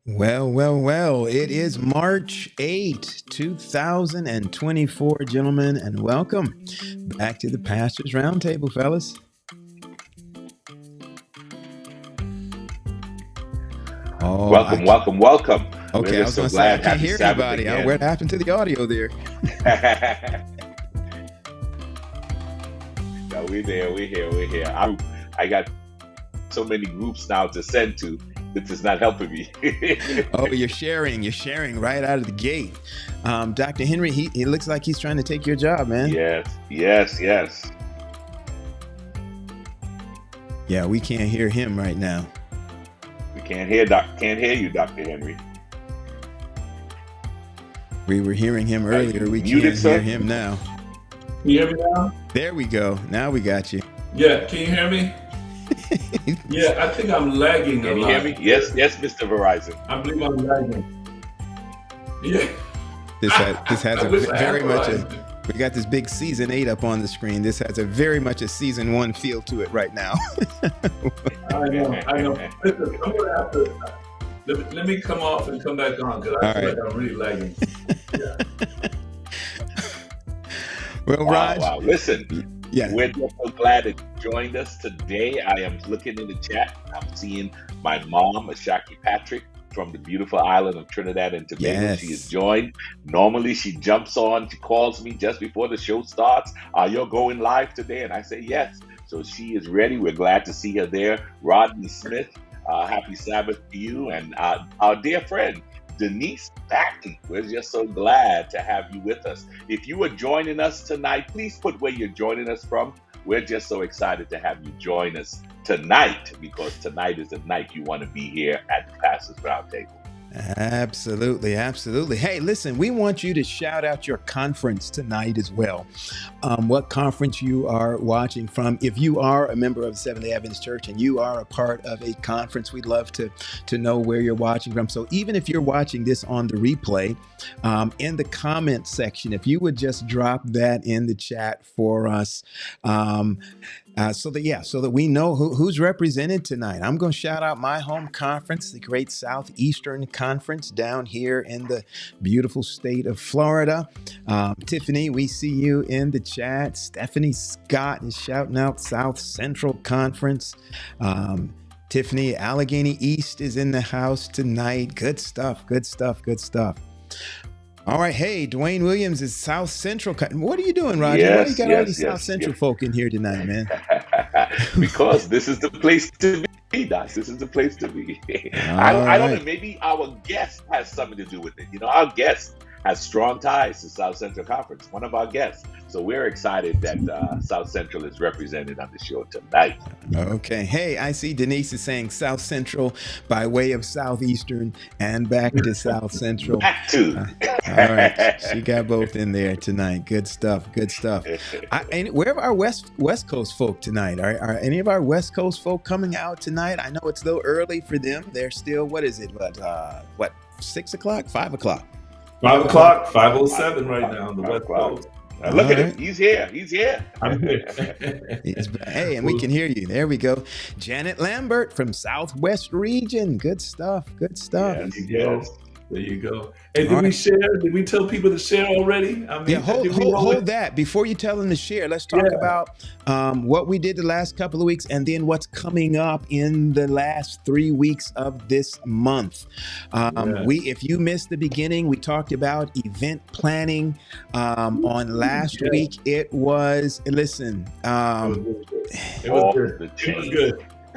Well. It is March 8th, 2024, gentlemen, and welcome back to the Pastors Roundtable, fellas. Welcome. Okay, I was going to say, I can't hear anybody. What happened to the audio there? No, we're here. I got so many groups now to send to. This is not helping me. Oh, you're sharing right out of the gate. Dr. Henry, he looks like he's trying to take your job, man. Yes. Yeah, we can't hear him right now. We can't hear you, Dr. Henry. We were hearing him earlier. We can't hear him now. Can you hear me now? There we go. Now we got you. Yeah, can you hear me? Yeah, I think I'm lagging a lot. Can you hear me? Yes, Mr. Verizon. I believe I'm lagging. Yeah. This has very much we got this big season 8 up on the screen. This has a very much a season 1 feel to it right now. I know. Listen, I'm gonna have to let me come off and come back on because I feel like I'm really lagging. Yeah. Well, Raj. Wow. Listen, we're just so glad that you joined us today. I am looking in the chat. I'm seeing my mom, Ashaki Patrick, from the beautiful island of Trinidad and Tobago. Yes. She is joined. Normally, she jumps on. She calls me just before the show starts. You're going live today? And I say yes. So she is ready. We're glad to see her there. Rodney Smith, happy Sabbath to you. And our dear friend, Denise Batten. We're just so glad to have you with us. If you are joining us tonight, please put where you're joining us from. We're just so excited to have you join us tonight because tonight is the night you want to be here at the Pastors Roundtable. Absolutely. Hey, listen, we want you to shout out your conference tonight as well. What conference you are watching from. If you are a member of the Seventh-day Adventist Church and you are a part of a conference, we'd love to know where you're watching from. So even if you're watching this on the replay, in the comment section, if you would just drop that in the chat for us, so that we know who's represented tonight. I'm going to shout out my home conference, the Great Southeastern Conference down here in the beautiful state of Florida. Tiffany, we see you in the chat. Stephanie Scott is shouting out South Central Conference. Tiffany, Allegheny East is in the house tonight. Good stuff. All right. Hey, Dwayne Williams is South Central. What are you doing, Roger? Why you got all these South Central folk in here tonight, man? Because this is the place to be, Doc. This is the place to be. I don't know. Maybe our guest has something to do with it. Our guest has strong ties to South Central Conference, one of our guests. So we're excited that South Central is represented on the show tonight. Okay. Hey, I see Denise is saying South Central by way of Southeastern and back to South Central. Back to. All right. She got both in there tonight. Good stuff. And where are our West Coast folk tonight? Are any of our West Coast folk coming out tonight? I know it's a little early for them. They're still, 6 o'clock, 5 o'clock? 5 o'clock, 5:07 right now on the West Coast. Look at him. He's here. I'm here. Hey, and we can hear you. There we go. Janet Lambert from Southwest Region. Good stuff. Yes. There you go. Hey, did we share? Did we tell people to share already? Hold that. Before you tell them to share, let's talk about what we did the last couple of weeks and then what's coming up in the last 3 weeks of this month. If you missed the beginning, we talked about event planning on last week. It was, it was good.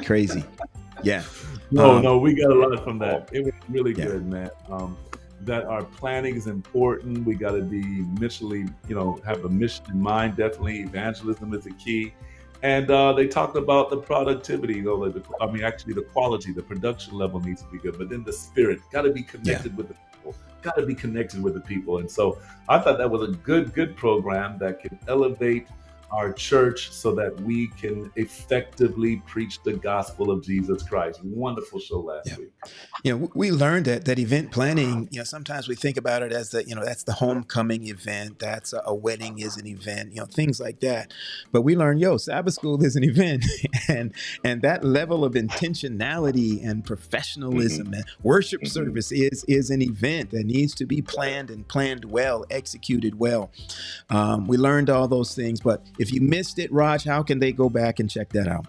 Crazy. Yeah. No, we got a lot from that. It was really good, man. That our planning is important. We got to be initially, have a mission in mind. Definitely, evangelism is the key. And they talked about the productivity, actually the quality, the production level needs to be good. But then the spirit got to be connected with the people. And so I thought that was a good program that can elevate our church so that we can effectively preach the gospel of Jesus Christ. Wonderful show last week. We learned that event planning, sometimes we think about it as that's the homecoming event. That's a wedding is an event, things like that. But we learned, Sabbath school is an event. and that level of intentionality and professionalism and worship service is an event that needs to be planned and planned well, executed well. We learned all those things. But if you missed it, Raj, how can they go back and check that out?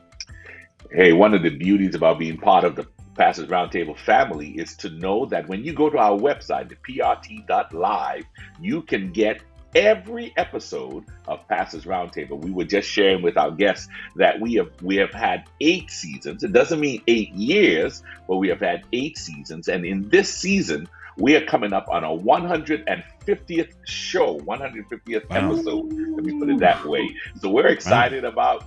Hey, one of the beauties about being part of the Pastors Roundtable family is to know that when you go to our website, theprt.live, you can get every episode of Pastors Roundtable. We were just sharing with our guests that we have had 8 seasons. It doesn't mean 8 years, but we have had 8 seasons. And in this season, we are coming up on a 150th show, 150th episode. Let me put it that way. So we're excited about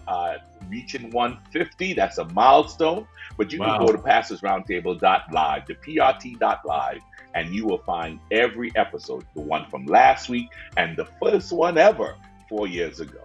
reaching 150. That's a milestone. But you can go to pastorsroundtable.live, the PRT.live, and you will find every episode, the one from last week and the first one ever 4 years ago.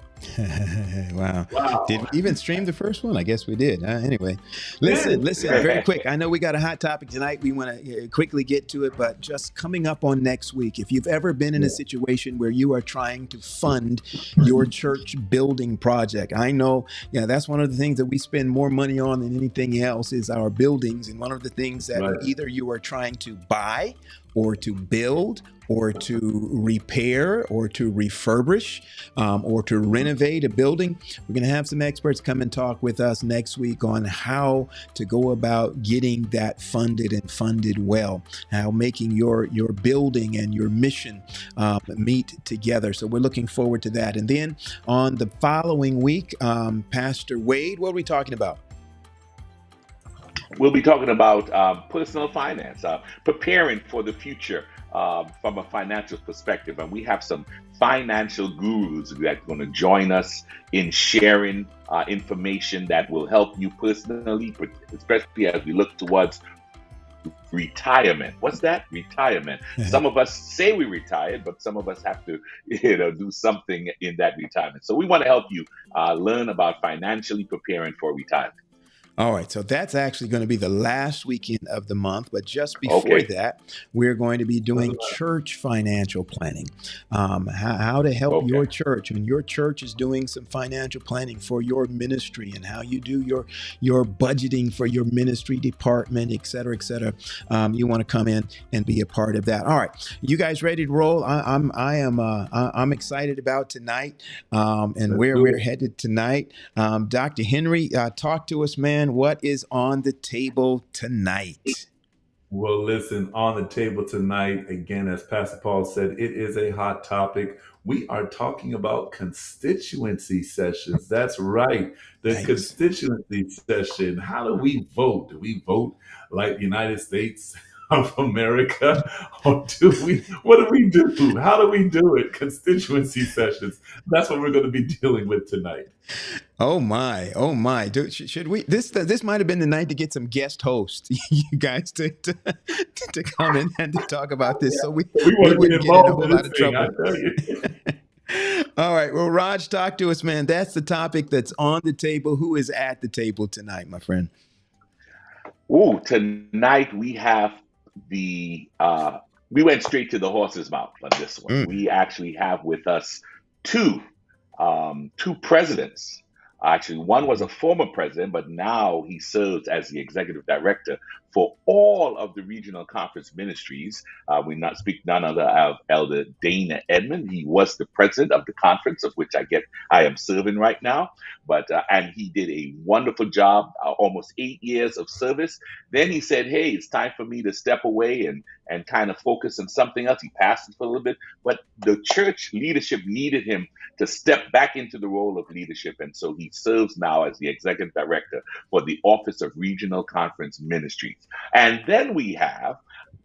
Wow. Did we even stream the first one? I guess we did. Anyway, listen, very quick. I know we got a hot topic tonight. We want to quickly get to it, but just coming up on next week, if you've ever been in a situation where you are trying to fund your church building project, I know, that's one of the things that we spend more money on than anything else is our buildings. And one of the things that either you are trying to buy or to build or to repair or to refurbish or to renovate a building. We're going to have some experts come and talk with us next week on how to go about getting that funded and funded well, how making your building and your mission meet together. So we're looking forward to that. And then on the following week, Pastor Wade, what are we talking about? We'll be talking about personal finance, preparing for the future from a financial perspective. And we have some financial gurus that are going to join us in sharing information that will help you personally, especially as we look towards retirement. What's that? Retirement. Some of us say we retired, but some of us have to, do something in that retirement. So we want to help you learn about financially preparing for retirement. All right, so that's actually going to be the last weekend of the month, but just before that, we're going to be doing church financial planning, how to help your church. When your church is doing some financial planning for your ministry and how you do your budgeting for your ministry department, et cetera, you want to come in and be a part of that. All right, you guys ready to roll? I'm excited about tonight and where we're headed tonight. Dr. Henry, talk to us, man. What is on the table tonight? Well, listen, on the table tonight, again, as Pastor Paul said, it is a hot topic. We are talking about constituency sessions. That's right. The constituency session. How do we vote? Do we vote like the United States of America? Or what do we do? How do we do it? Constituency sessions. That's what we're going to be dealing with tonight. Oh my! Should we? This might have been the night to get some guest hosts, you guys, to come in and to talk about this, so we wouldn't get in a whole lot of trouble. All right. Well, Raj, talk to us, man. That's the topic that's on the table. Who is at the table tonight, my friend? Ooh, tonight we have we went straight to the horse's mouth on this one. We actually have with us two presidents. Actually, one was a former president, but now he serves as the executive director for all of the regional conference ministries. We not speak none other of Elder Dana Edmond. He was the president of the conference, of which I am serving right now. But and he did a wonderful job, almost 8 years of service. Then he said, "Hey, it's time for me to step away and kind of focus on something else." He passed it for a little bit, but the church leadership needed him to step back into the role of leadership, and so he serves now as the executive director for the Office of Regional Conference Ministries. And then we have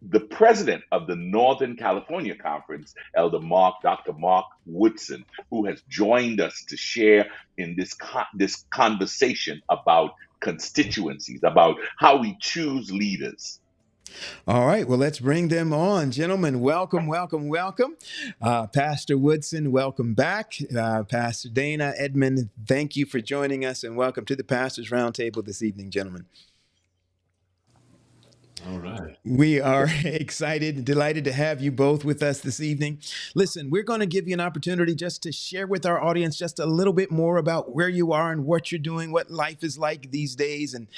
the president of the Northern California Conference, Dr. Mark Woodson, who has joined us to share in this conversation about constituencies, about how we choose leaders. All right. Well, let's bring them on. Gentlemen, welcome, welcome, welcome. Pastor Woodson, welcome back. Pastor Dana, Edmond, thank you for joining us, and welcome to the Pastors Roundtable this evening, gentlemen. All right. We are excited and delighted to have you both with us this evening. Listen, we're going to give you an opportunity just to share with our audience just a little bit more about where you are and what you're doing, what life is like these days, and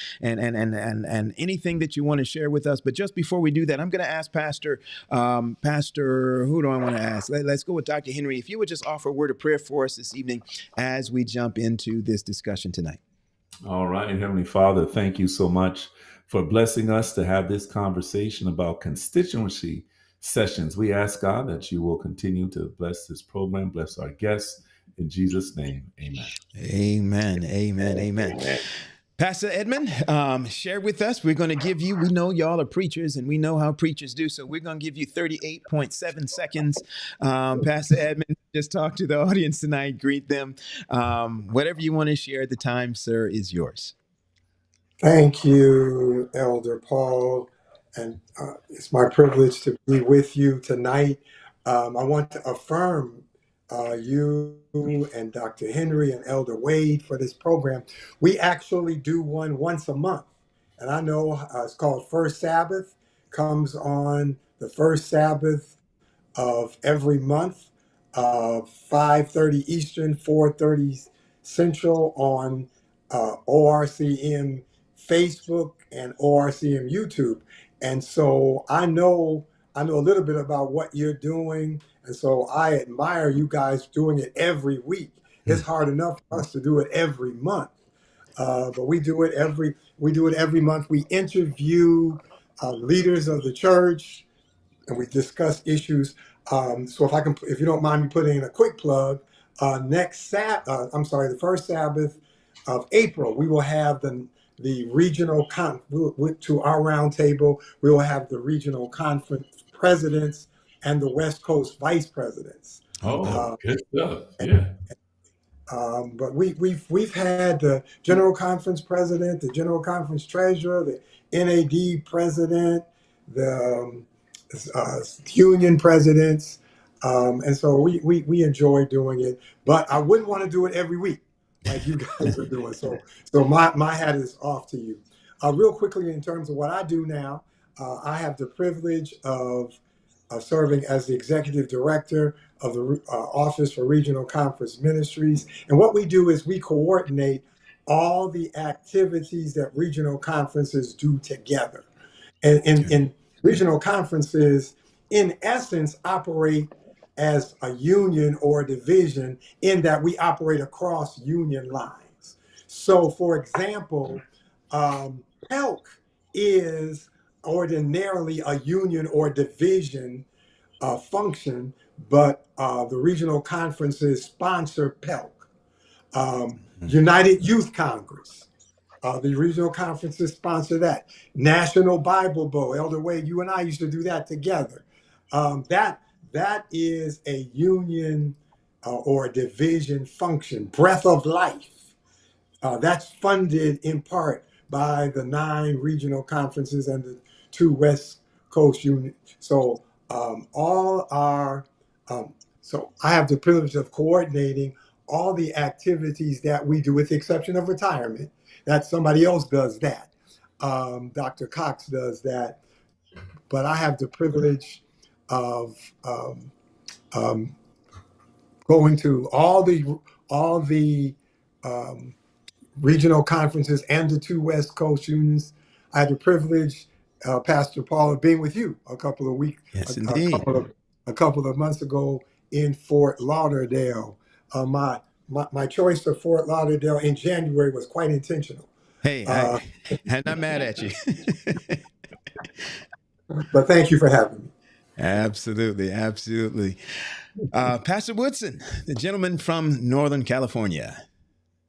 anything that you want to share with us. But just before we do that, I'm going to ask Pastor, who do I want to ask? Let's go with Dr. Henry. If you would just offer a word of prayer for us this evening as we jump into this discussion tonight. All right. Heavenly Father, thank you so much for blessing us to have this conversation about constituency sessions. We ask God that you will continue to bless this program, bless our guests. In Jesus' name, amen. Amen, amen, amen. Pastor Edmond, share with us. We're going to give you, we know y'all are preachers and we know how preachers do, so we're going to give you 38.7 seconds. Pastor Edmond, just talk to the audience tonight, greet them. Whatever you want to share at the time, sir, is yours. Thank you, Elder Paul, and it's my privilege to be with you tonight. I want to affirm you and Dr. Henry and Elder Wade for this program. We actually do one once a month, and I know it's called First Sabbath, comes on the first Sabbath of every month, 5:30 Eastern, 4:30 Central on ORCM Facebook and ORCM YouTube. And so I know a little bit about what you're doing. And so I admire you guys doing it every week. It's hard enough for us to do it every month. But we do it every month. We interview leaders of the church and we discuss issues. So if you don't mind me putting in a quick plug, the first Sabbath of April, we will have the regional to our roundtable. We will have the regional conference presidents and the West Coast vice presidents. Oh, good stuff. Yeah. But we've had the general conference president, the general conference treasurer, the NAD president, the union presidents, and so we enjoy doing it. But I wouldn't want to do it every week like you guys are doing. So my hat is off to you. Real quickly, in terms of what I do now, I have the privilege of serving as the executive director of the Office for Regional Conference Ministries. And what we do is we coordinate all the activities that regional conferences do together. And regional conferences, in essence, operate as a union or a division in that we operate across union lines. So, for example, PELC is ordinarily a union or division function, but the regional conferences sponsor PELC. United Youth Congress, the regional conferences sponsor that. National Bible Bowl, Elder Wade, you and I used to do that together. That is a union or a division function. Breath of Life, that's funded in part by the 9 regional conferences and the 2 West Coast unions. So so I have the privilege of coordinating all the activities that we do, with the exception of retirement. That somebody else does that. Dr. Cox does that. But I have the privilege of going to all the regional conferences and the 2 West Coast unions. I had the privilege, Pastor Paul, of being with you a couple of weeks, yes, indeed. A couple of months ago in Fort Lauderdale. My choice of Fort Lauderdale in January was quite intentional. Hey, I'm not mad at you. But thank you for having me. Absolutely, absolutely. Pastor Woodson, the gentleman from Northern California.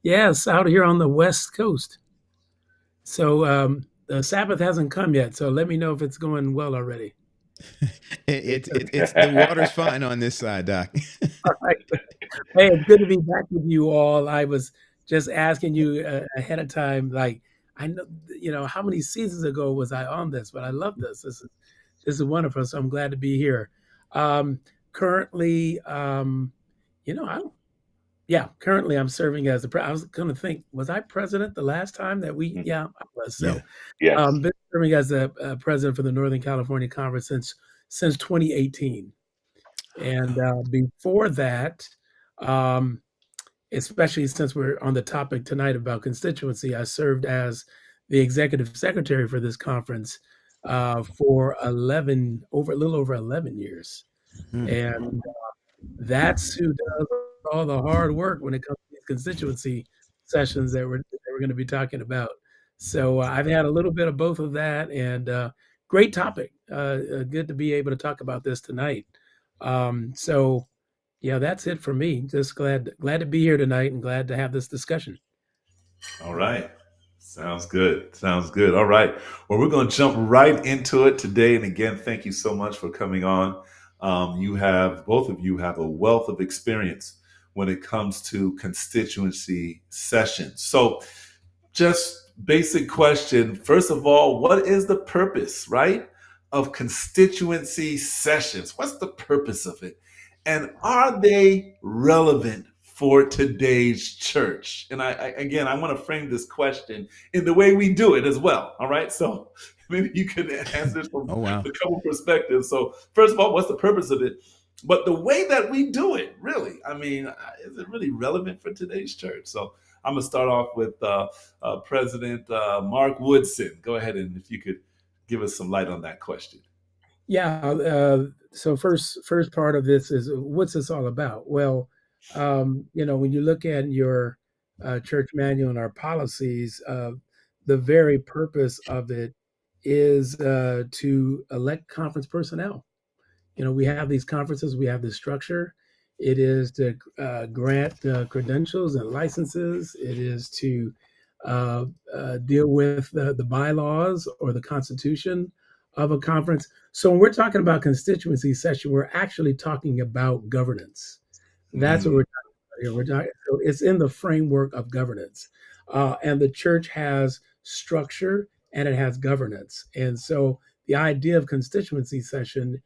Yes, out here on the West Coast. So the Sabbath hasn't come yet, so let me know if it's going well already. It's the water's fine on this side, Doc. All right. Hey, it's good to be back with you all. I was just asking you ahead of time, like, I know, how many seasons ago was I on this, but I love this. This is wonderful. So I'm glad to be here. Currently, you know, I yeah, currently I'm serving as I was going to think, was I president the last time that we? Mhm. Yeah, I was. Yeah. So, Yes. been serving as a president for the Northern California Conference since 2018, and before that, um, especially since we're on the topic tonight about constituency, I served as the executive secretary for this conference for a little over 11 years, Mhm. and that's who does all the hard work when it comes to these constituency sessions that we're going to be talking about. So I've had a little bit of both of that, and great topic. Good to be able to talk about this tonight. So yeah, that's it for me. Just glad to be here tonight, and glad to have this discussion. All right. Sounds good. Sounds good. All right. Well, we're going to jump right into it today. And again, thank you so much for coming on. Both of you have a wealth of experience when it comes to constituency sessions. So, just basic question. First of all, what is the purpose, right, of constituency sessions? What's the purpose of it? And are they relevant for today's church? And I want to frame this question in the way we do it as well. All right. So maybe you could answer this from Oh, wow. a couple perspectives. So, first of all, what's the purpose of it? But the way that we do it, really, I mean, is it really relevant for today's church? So, I'm going to start off with President Mark Woodson. Go ahead, and if you could give us some light on that question. Yeah. So first part of this is, what's this all about? Well, when you look at your church manual and our policies, the very purpose of it is to elect conference personnel. We have these conferences, we have this structure. It is to grant credentials and licenses. It is to deal with the bylaws or the constitution of a conference. So when we're talking about constituency session, we're actually talking about governance. That's what we're talking about here. So it's in the framework of governance. And the church has structure and it has governance. And so the idea of constituency session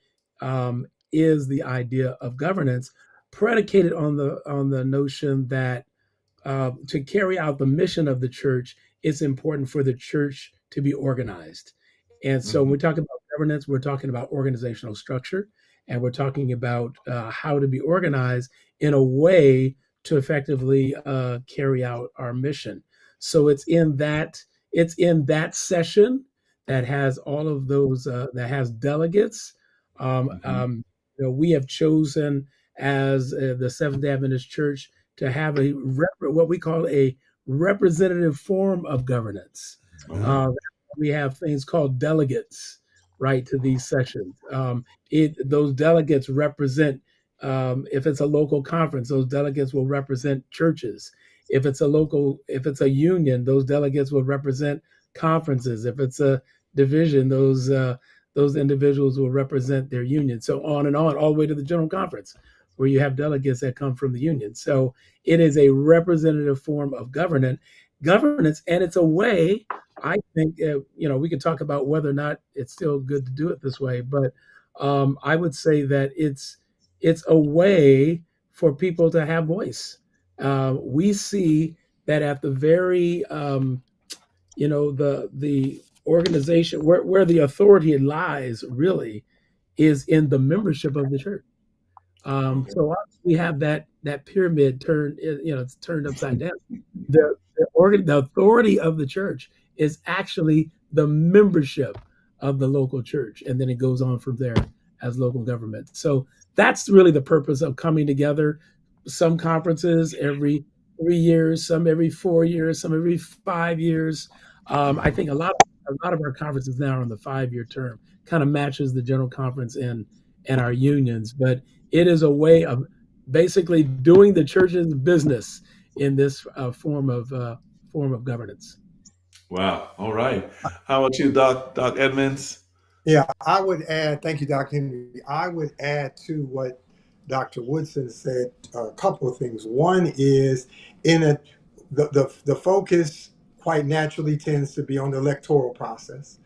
is the idea of governance predicated on the notion that to carry out the mission of the church, it's important for the church to be organized. And so when we talk about governance, we're talking about organizational structure, and we're talking about how to be organized in a way to effectively carry out our mission. So it's in that session that has all of those that has delegates. We have chosen as the Seventh Day Adventist Church to have what we call a representative form of governance. We have things called delegates, right, to these sessions. Those delegates represent, if it's a local conference, those delegates will represent churches. If it's a union, those delegates will represent conferences. If it's a division, those individuals will represent their union. So on and on, all the way to the general conference, where you have delegates that come from the union. So it is a representative form of governance, and it's a way, I think, we could talk about whether or not it's still good to do it this way, but I would say that it's a way for people to have voice. We see that at the very, the organization where the authority lies really is in the membership of the church. So we have that pyramid turned, it's turned upside down. The authority of the church is actually the membership of the local church, and then it goes on from there as local government. So that's really the purpose of coming together. Some conferences every 3 years, some every 4 years, some every 5 years. I think a lot of our conferences now are on the 5-year term, kind of matches the general conference and our unions, but it is a way of basically doing the church's business in this form of governance. Wow. All right. How about you, Doc Edmonds? Yeah, I would add, thank you, Dr. Henry. I would add to what Dr. Woodson said a couple of things. One is the focus quite naturally tends to be on the electoral process.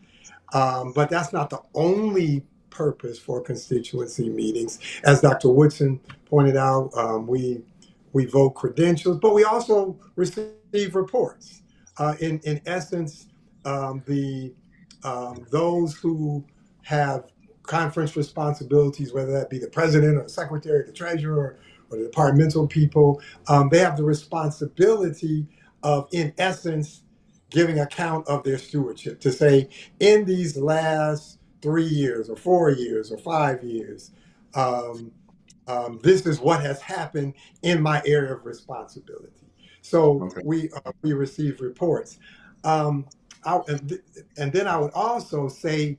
But that's not the only purpose for constituency meetings. As Dr. Woodson pointed out, we vote credentials, but we also receive reports. In essence, those who have conference responsibilities, whether that be the president or the secretary, the treasurer, or the departmental people, they have the responsibility of, in essence, giving account of their stewardship, to say, in these last 3 years or 4 years or 5 years, this is what has happened in my area of responsibility. So Okay. we receive reports. And then I would also say,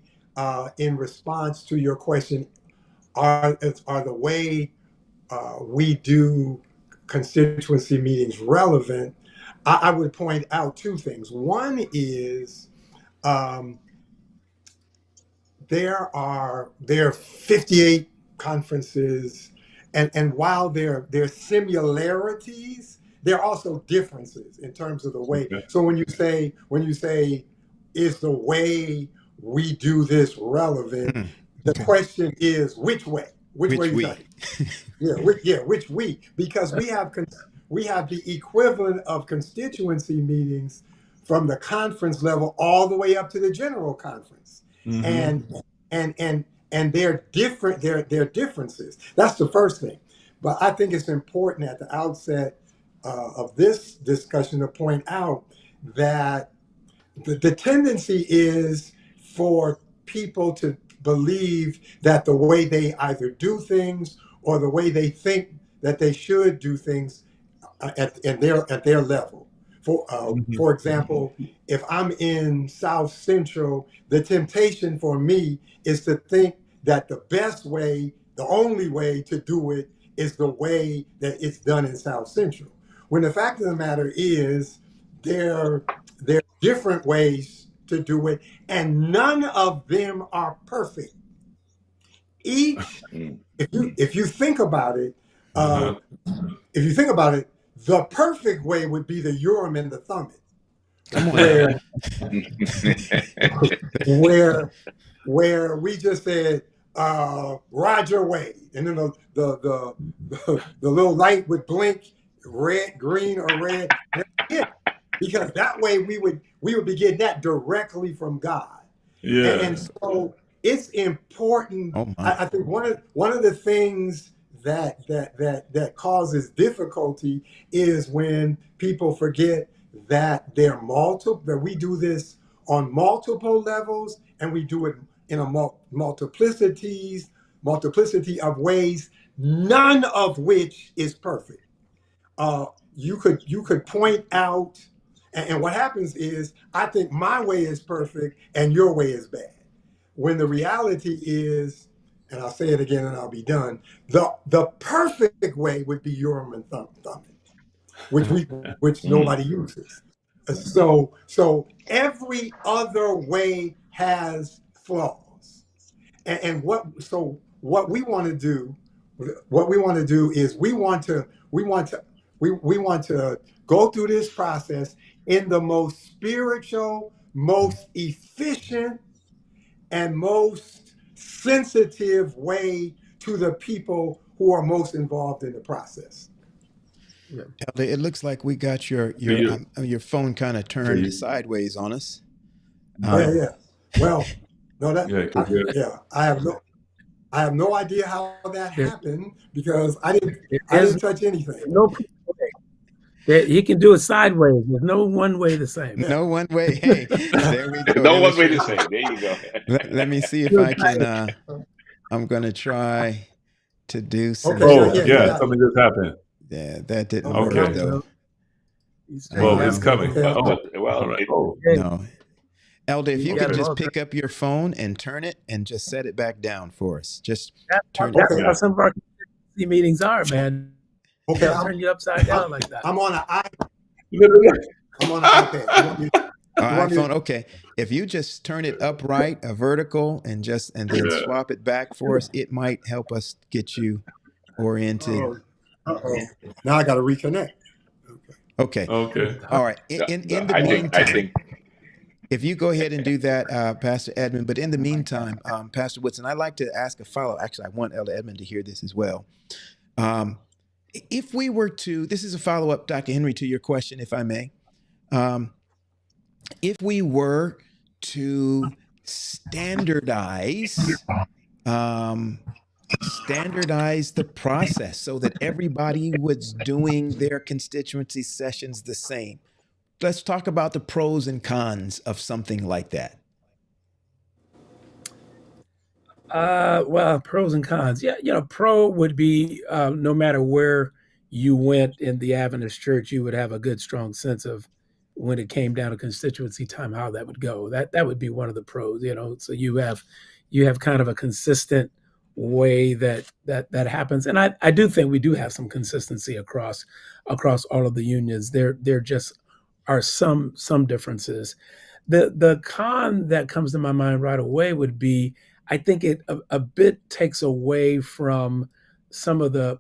in response to your question, are the way we do constituency meetings relevant? I would point out two things. One is there are 58 conferences, and while there are similarities, there are also differences in terms of the way. Okay. So when you say is the way we do this relevant, the question is which way? Which way you say? Which we? Because we have the equivalent of constituency meetings from the conference level all the way up to the general conference. Mm-hmm. And they're different, they're differences. That's the first thing. But I think it's important at the outset of this discussion to point out that the tendency is for people to believe that the way they either do things or the way they think that they should do things at their level. For example, if I'm in South Central, the temptation for me is to think that the best way, the only way to do it is the way that it's done in South Central. When the fact of the matter is, there are different ways to do it, and none of them are perfect. Each, if you think about it, the perfect way would be the Urim and the Thummim, where we just said Roger Wade, and then the little light would blink red, green, or red, because that way we would be getting that directly from God. Yeah. And so it's important. Oh my. I think one of the things that causes difficulty is when people forget that that we do this on multiple levels, and we do it in a multiplicity of ways, none of which is perfect. You could point out, and what happens is, I think my way is perfect and your way is bad. When the reality is, and I'll say it again and I'll be done, the perfect way would be Urim and Thummim, which nobody uses. So every other way has flaws. And what we want to do is we want to go through this process in the most spiritual, most efficient, and most sensitive way to the people who are most involved in the process. Elder, it looks like we got your phone kind of turned sideways on us. Yeah. Well, no, I have no idea how that happened, because I didn't touch anything. No, he can do it sideways. There's no one way the same. No one way. Hey, there we go. No one way the same. There you go. Let me see if I can. I'm going to try to do some. Okay, something just happened. Yeah, that didn't Okay. work though. Well, it's coming. No. Elder, if you could just pick up your phone and turn it and just set it back down for us. Just turn it. That's how some of our meetings are, man. Okay, I'll turn you upside down like that. I'm on an iPad. iPhone. Okay. If you just turn it upright, vertical, and then swap it back for us, it might help us get you oriented. Now I got to reconnect. Okay. Okay. All right. No, In no, the I meantime, think, if you go ahead and do that, Pastor Edmond. But in the meantime, Pastor Woodson, I'd like to ask a follow. Actually, I want Elder Edmond to hear this as well. Um, if we were to, this is a follow up, Dr. Henry, to your question, if I may. If we were to standardize, standardize the process so that everybody was doing their constituency sessions the same. Let's talk about the pros and cons of something like that. Well, pros and cons. Yeah, pro would be no matter where you went in the Adventist church, you would have a good, strong sense of when it came down to constituency time, how that would go. That would be one of the pros. So you have kind of a consistent way that happens, and I do think we do have some consistency across all of the unions. There just are some differences. The con that comes to my mind right away would be I think it a bit takes away from some of the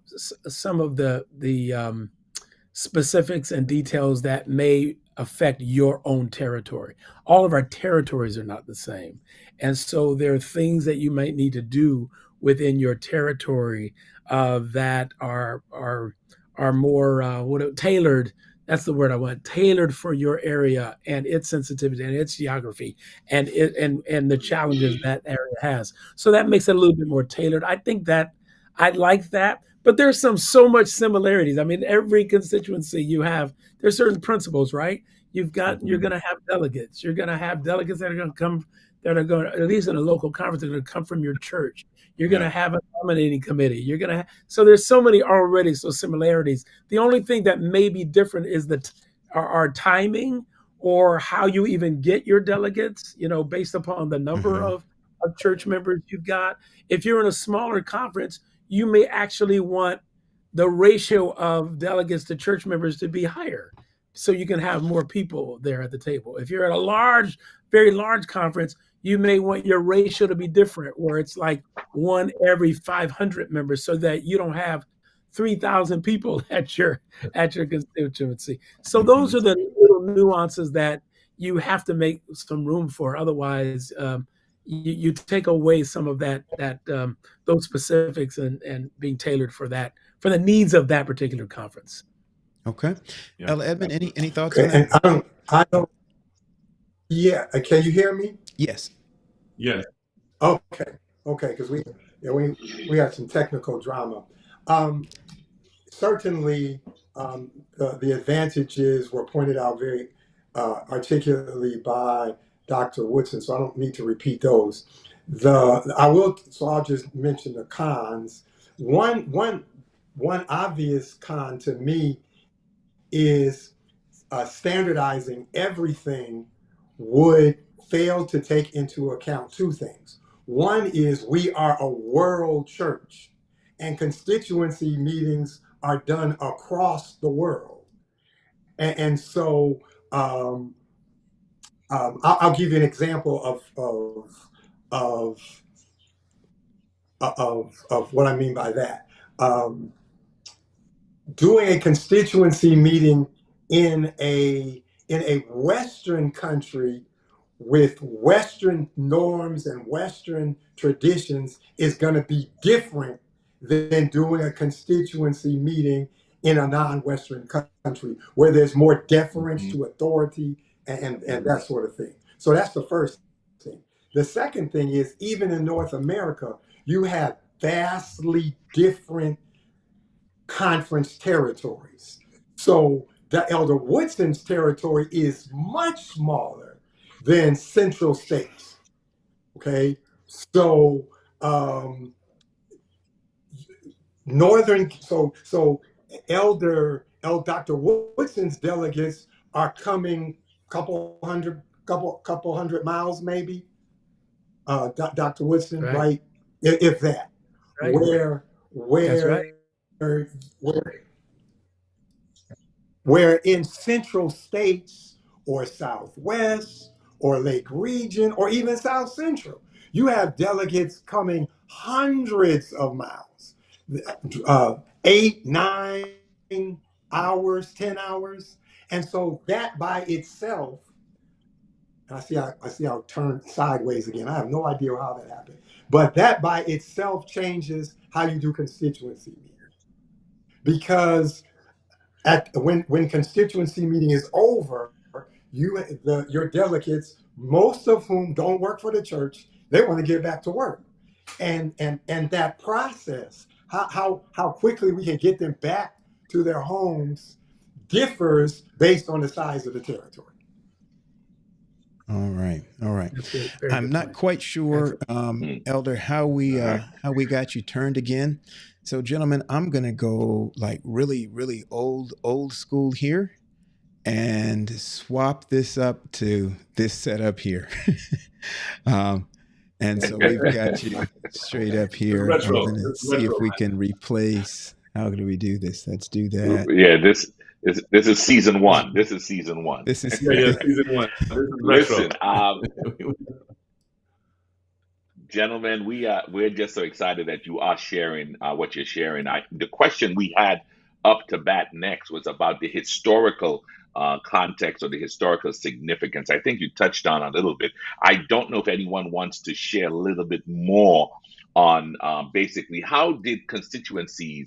specifics and details that may affect your own territory. All of our territories are not the same, and so there are things that you might need to do within your territory that are more tailored. That's the word I want. Tailored for your area and its sensitivity and its geography and the challenges that area has. So that makes it a little bit more tailored. I think that I like that, but there's so much similarities. I mean, every constituency there's certain principles, right? You're going to have delegates. You're going to have delegates that are going to come, that are going to, at least in a local conference, they're going to come from your church. You're going to have a nominating committee. So there's so many already, similarities. The only thing that may be different is our timing or how you even get your delegates, based upon the number of church members you've got. If you're in a smaller conference, you may actually want the ratio of delegates to church members to be higher so you can have more people there at the table. If you're at a very large conference, you may want your ratio to be different, where it's like 1 every 500 members, so that you don't have 3,000 people at your constituency. So those are the little nuances that you have to make some room for. Otherwise, you take away some of those specifics and being tailored for the needs of that particular conference. Okay. Yeah. Edmond, any thoughts on And that? I don't. Yeah, can you hear me? Yes. Yes. Okay, because we had some technical drama. Certainly, the advantages were pointed out very articulately by Dr. Woodson, so I don't need to repeat those. I'll just mention the cons. One obvious con to me is standardizing everything would fail to take into account two things. One is we are a world church, and constituency meetings are done across the world. And so I'll give you an example of what I mean by that. Doing a constituency meeting in a Western country with Western norms and Western traditions is going to be different than doing a constituency meeting in a non-Western country where there's more deference to authority and that sort of thing. So that's the first thing. The second thing is, even in North America, you have vastly different conference territories. So the Elder Woodson's territory is much smaller than Central States. Okay, so Dr. Woodson's delegates are coming couple hundred miles maybe. Dr. Woodson, right? If that, right. Where in Central States or Southwest or Lake Region or even South Central, you have delegates coming hundreds of miles, 8, 9 hours, 10 hours. And so that by itself, and I see how it turned sideways again. I have no idea how that happened. But that by itself changes how you do constituency meetings. Because when constituency meeting is over, your delegates, most of whom don't work for the church, they want to get back to work. And that process, how quickly we can get them back to their homes differs based on the size of the territory. All right. I'm not point. quite sure, Elder, how we got you turned again. So, gentlemen, I'm gonna go like really, really old school here, and swap this up to this setup here. And so we've got you straight up here. Retro. I'm gonna see if we can replace. How do we do this? Let's do that. Yeah, this is season one. This is season one. This is season one. This is Listen, retro. gentlemen, we're just so excited that you are sharing what you're sharing. The question we had up to bat next was about the historical context or the historical significance. I think you touched on a little bit. I don't know if anyone wants to share a little bit more on basically how did constituency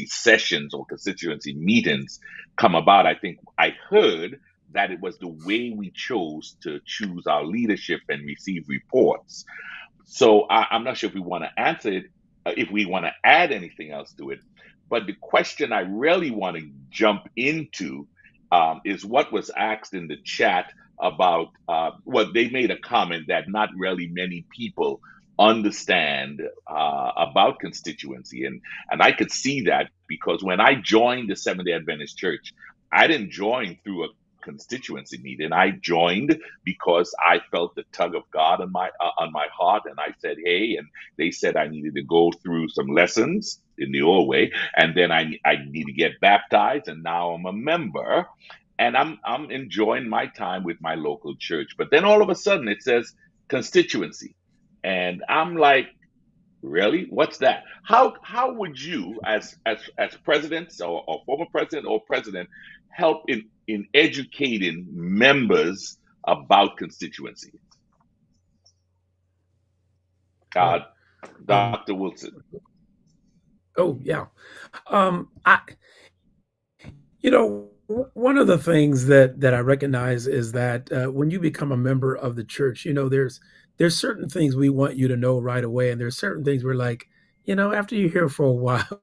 sessions or constituency meetings come about. I think I heard that it was the way we chose to choose our leadership and receive reports. So I'm not sure if we want to answer it, if we want to add anything else to it. But the question I really want to jump into is what was asked in the chat about, they made a comment that not really many people understand about constituency. And I could see that because when I joined the Seventh-day Adventist Church, I didn't join through a constituency meeting. I joined because I felt the tug of God on my heart, and I said, hey, and they said I needed to go through some lessons in the old way, and then I need to get baptized, and now I'm a member, and I'm enjoying my time with my local church. But then all of a sudden it says constituency, and I'm like, really? What's that? How would you, as presidents or former president or president, help in educating members about constituency? Dr. Woodson. Oh yeah, one of the things that I recognize is that when you become a member of the church, there's certain things we want you to know right away, and there's certain things we're like, after you're here for a while,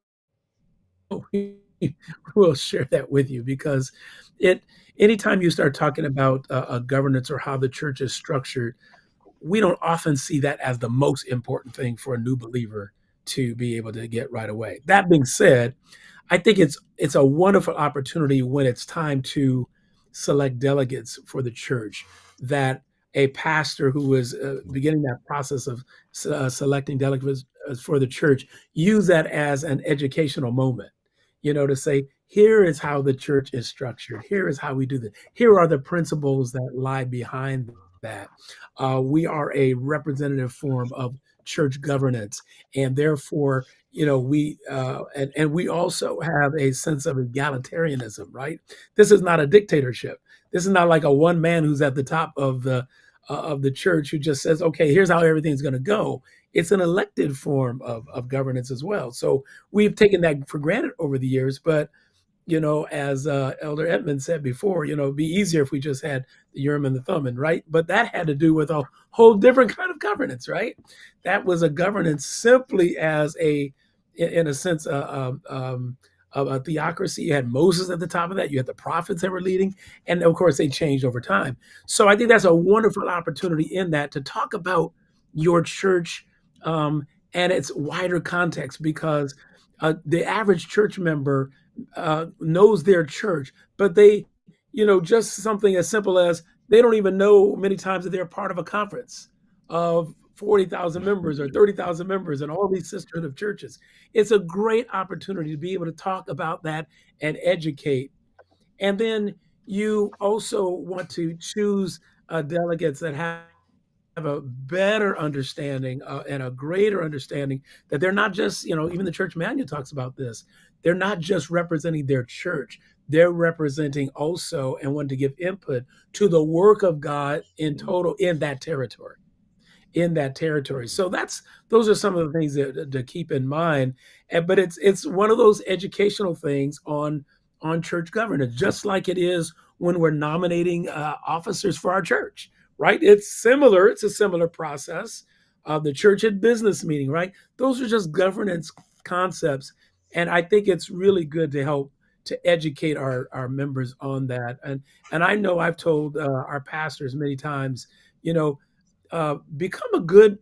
we'll share that with you, because anytime you start talking about a governance or how the church is structured, we don't often see that as the most important thing for a new believer to be able to get right away. That being said, I think it's a wonderful opportunity when it's time to select delegates for the church, that a pastor who is beginning that process of selecting delegates for the church use that as an educational moment, to say, here is how the church is structured. Here is how we do this. Here are the principles that lie behind that. We are a representative form of church governance, and therefore, we also have a sense of egalitarianism, right? This is not a dictatorship. This is not like a one man who's at the top of the church who just says, okay, here's how everything's going to go. It's an elected form of governance as well. So we've taken that for granted over the years, but as Elder Edmond said before, it'd be easier if we just had the Urim and the Thummim, right? But that had to do with a whole different kind of governance, right? That was a governance simply as in a sense, of a theocracy. You had Moses at the top of that. You had the prophets that were leading. And of course, they changed over time. So I think that's a wonderful opportunity in that to talk about your church and its wider context, because the average church member knows their church, but they, just something as simple as they don't even know many times that they're part of a conference of 40,000 members or 30,000 members and all these sisterhood of churches. It's a great opportunity to be able to talk about that and educate. And then you also want to choose delegates that have a better understanding and a greater understanding that they're not just, even the church manual talks about this. They're not just representing their church. they're representing also and want to give input to the work of God in total in that territory. So those are some of the things that to keep in mind. But it's one of those educational things on church governance, just like it is when we're nominating officers for our church, right? It's similar. It's a similar process. The church and business meeting, right? Those are just governance concepts, and I think it's really good to help to educate our members on that. And I know I've told our pastors many times, you know, become a good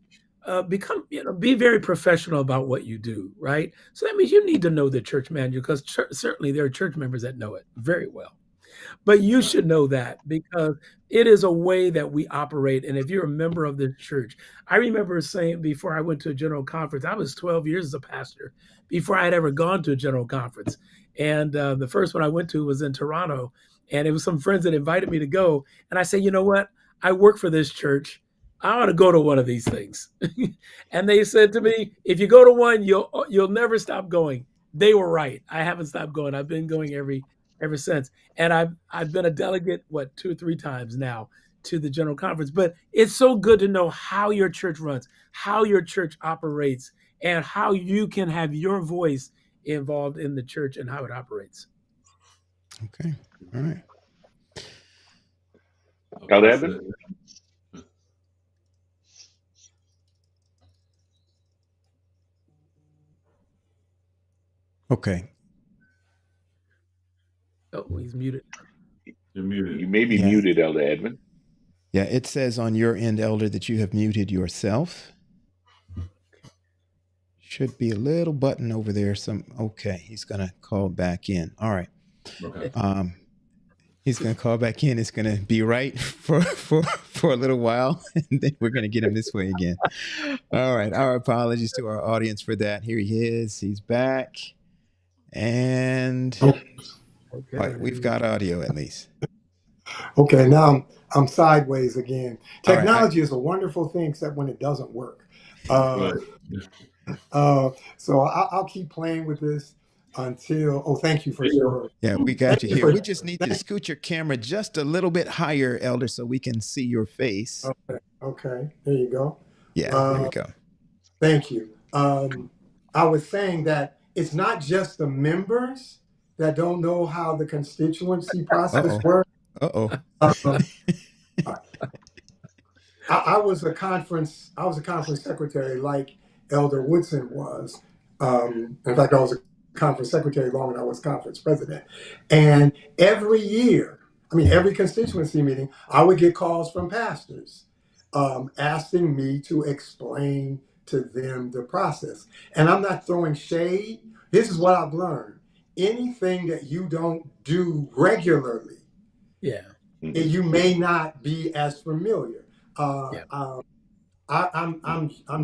be very professional about what you do, right? So that means you need to know the church manual, because certainly there are church members that know it very well, but you should know that because it is a way that we operate. And if you're a member of the church, I remember saying before I went to a general conference, I was 12 years as a pastor before I had ever gone to a general conference. And the first one I went to was in Toronto, and it was some friends that invited me to go. And I said, you know what? I work for this church. I ought to go to one of these things. And they said to me, if you go to one, you'll never stop going. They were right. I haven't stopped going. I've been going ever since. And I've been a delegate, 2 or 3 times now to the general conference. But it's so good to know how your church runs, how your church operates, and how you can have your voice involved in the church and how it operates. Okay. All right. Elder Edmond? Okay. Oh, he's muted. You're muted. You may be muted, Elder Edmond. Yeah, it says on your end, Elder, that you have muted yourself. Should be a little button over there. Okay, he's gonna call back in. All right. Okay. He's gonna call back in. It's gonna be right for a little while, and then we're gonna get him this way again. All right. Our apologies to our audience for that. Here he is. He's back, and right, we've got audio at least. Okay, now I'm sideways again. Technology is a wonderful thing, except when it doesn't work. So I'll keep playing with this until. Oh, thank you for sure. Yeah, we got you here. We just need to scoot your camera just a little bit higher, Elder, so we can see your face. Okay. There you go. Yeah, there we go. Thank you. I was saying that it's not just the members that don't know how the constituency process works. I was a conference secretary like Elder Woodson was. In fact, I was a conference secretary longer than I was conference president. And every year, every constituency meeting, I would get calls from pastors asking me to explain to them the process. And I'm not throwing shade. This is what I've learned. Anything that you don't do regularly, you may not be as familiar. I'm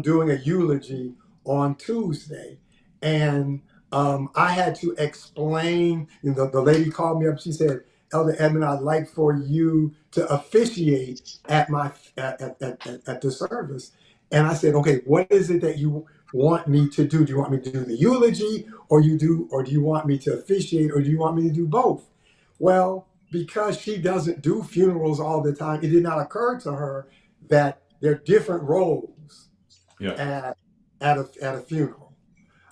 doing a eulogy on Tuesday, and I had to explain. The lady called me up. She said, "Elder Edmond, I'd like for you to officiate at the service." And I said, "Okay, what is it that you want me to do? Do you want me to do the eulogy, or do you want me to officiate, or do you want me to do both?" Well, because she doesn't do funerals all the time, it did not occur to her that there are different roles at a funeral.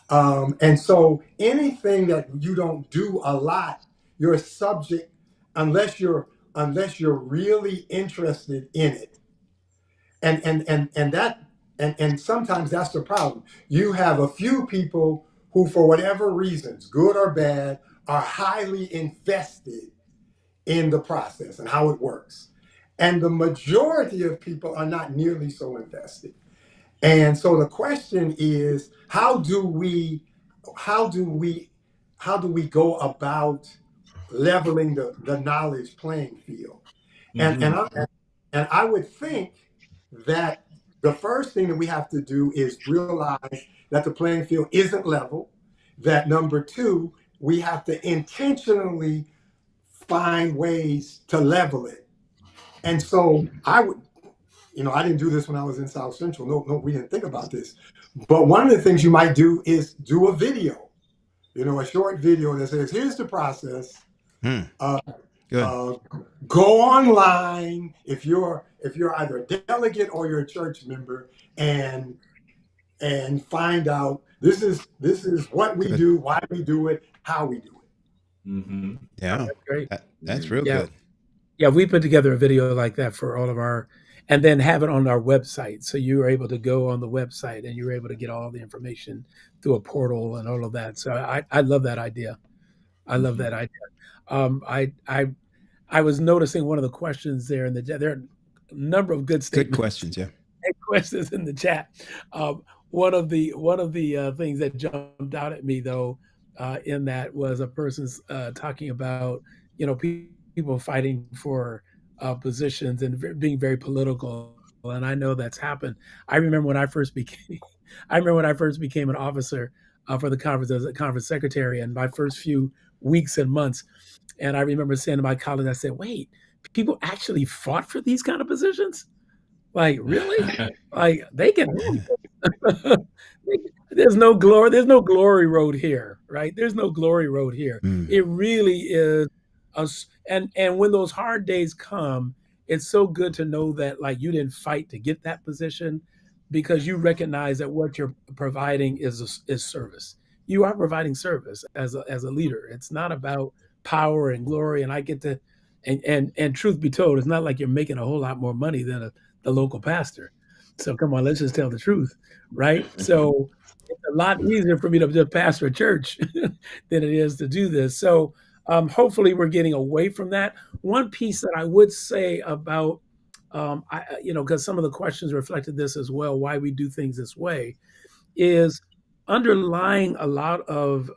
And so anything that you don't do a lot, you're subject, unless you're really interested in it. And sometimes that's the problem. You have a few people who, for whatever reasons, good or bad, are highly invested in the process and how it works. And the majority of people are not nearly so invested. And so the question is, how do we go about leveling the knowledge playing field? Mm-hmm. And I would think that the first thing that we have to do is realize that the playing field isn't level. That number 2, we have to intentionally find ways to level it. And so I would, I didn't do this when I was in South Central. No, we didn't think about this. But one of the things you might do is do a video, a short video that says, here's the process. Uh, Good. Go online if you're either a delegate or you're a church member, and find out this is what we Good. do, why we do it, how we do it. Mm-hmm. Yeah. That's great. That's real Yeah. good. Yeah, we put together a video like that for all of our, and then have it on our website. So you were able to go on the website and you were able to get all the information through a portal and all of that. So I love that idea. I love that idea. I was noticing one of the questions there in the there are a number of good Good statements questions. Yeah. and questions in the chat. One of the things that jumped out at me though in that was a person's talking about people fighting for positions and being very political, and I know that's happened. I remember when I first became I remember when I first became an officer for the conference as a conference secretary, and my first few weeks and months, and I remember saying to my colleagues, I said, "Wait, people actually fought for these kind of positions? Like, really? Like they can there's no glory, there's no glory road here, right? There's no glory road here. It really is us, and when those hard days come, it's so good to know that like you didn't fight to get that position because you recognize that what you're providing is service. You are providing service as a leader. It's not about power and glory. And I get to and truth be told, it's not like you're making a whole lot more money than the local pastor. So come on, let's just tell the truth, right? So it's a lot easier for me to just pastor a church than it is to do this. So hopefully we're getting away from that. One piece that I would say about, because some of the questions reflected this as well, why we do things this way, is underlying a lot of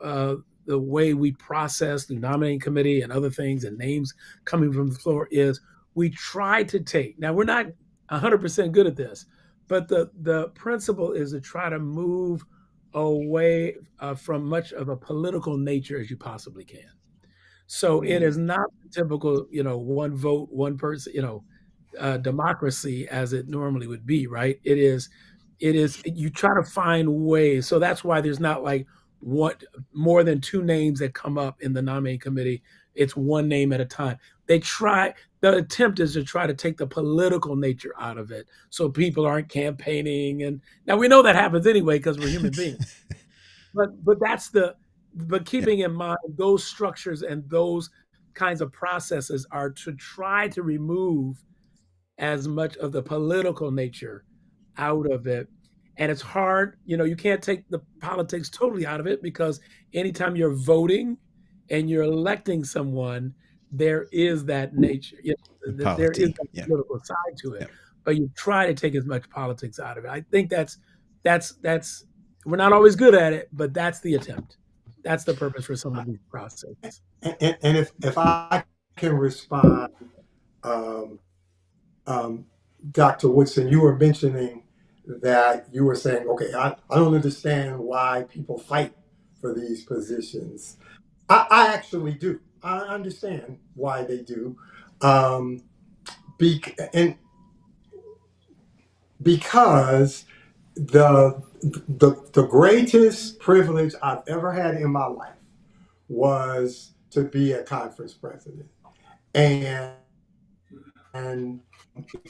the way we process the nominating committee and other things and names coming from the floor is we try to take, now we're not 100% good at this, but the principle is to try to move away from much of a political nature as you possibly can. So it is not the typical, one vote, one person, democracy as it normally would be, right? It is you try to find ways. So that's why there's not like what more than two names that come up in the nominating committee. It's one name at a time. The attempt is to try to take the political nature out of it so people aren't campaigning. And now we know that happens anyway because we're human beings. But keeping in mind those structures and those kinds of processes are to try to remove as much of the political nature out of it. And it's hard, you can't take the politics totally out of it because anytime you're voting and you're electing someone, there is that nature, there is that political side to it. But you try to take as much politics out of it. I think that's we're not always good at it, but that's the attempt. That's the purpose for some of these processes. And if I can respond, um, Dr. Woodson, you were mentioning that you were saying, okay, I don't understand why people fight for these positions. I actually do. I understand why they do. And because the greatest privilege I've ever had in my life was to be a conference president. And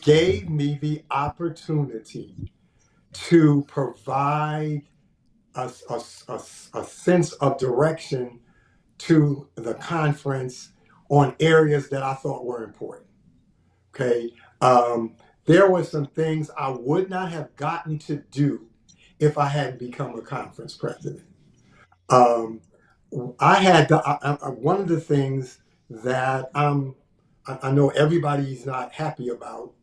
gave me the opportunity to provide a sense of direction to the conference on areas that I thought were important. Okay. There were some things I would not have gotten to do if I hadn't become a conference president. I had one of the things that I know everybody's not happy about,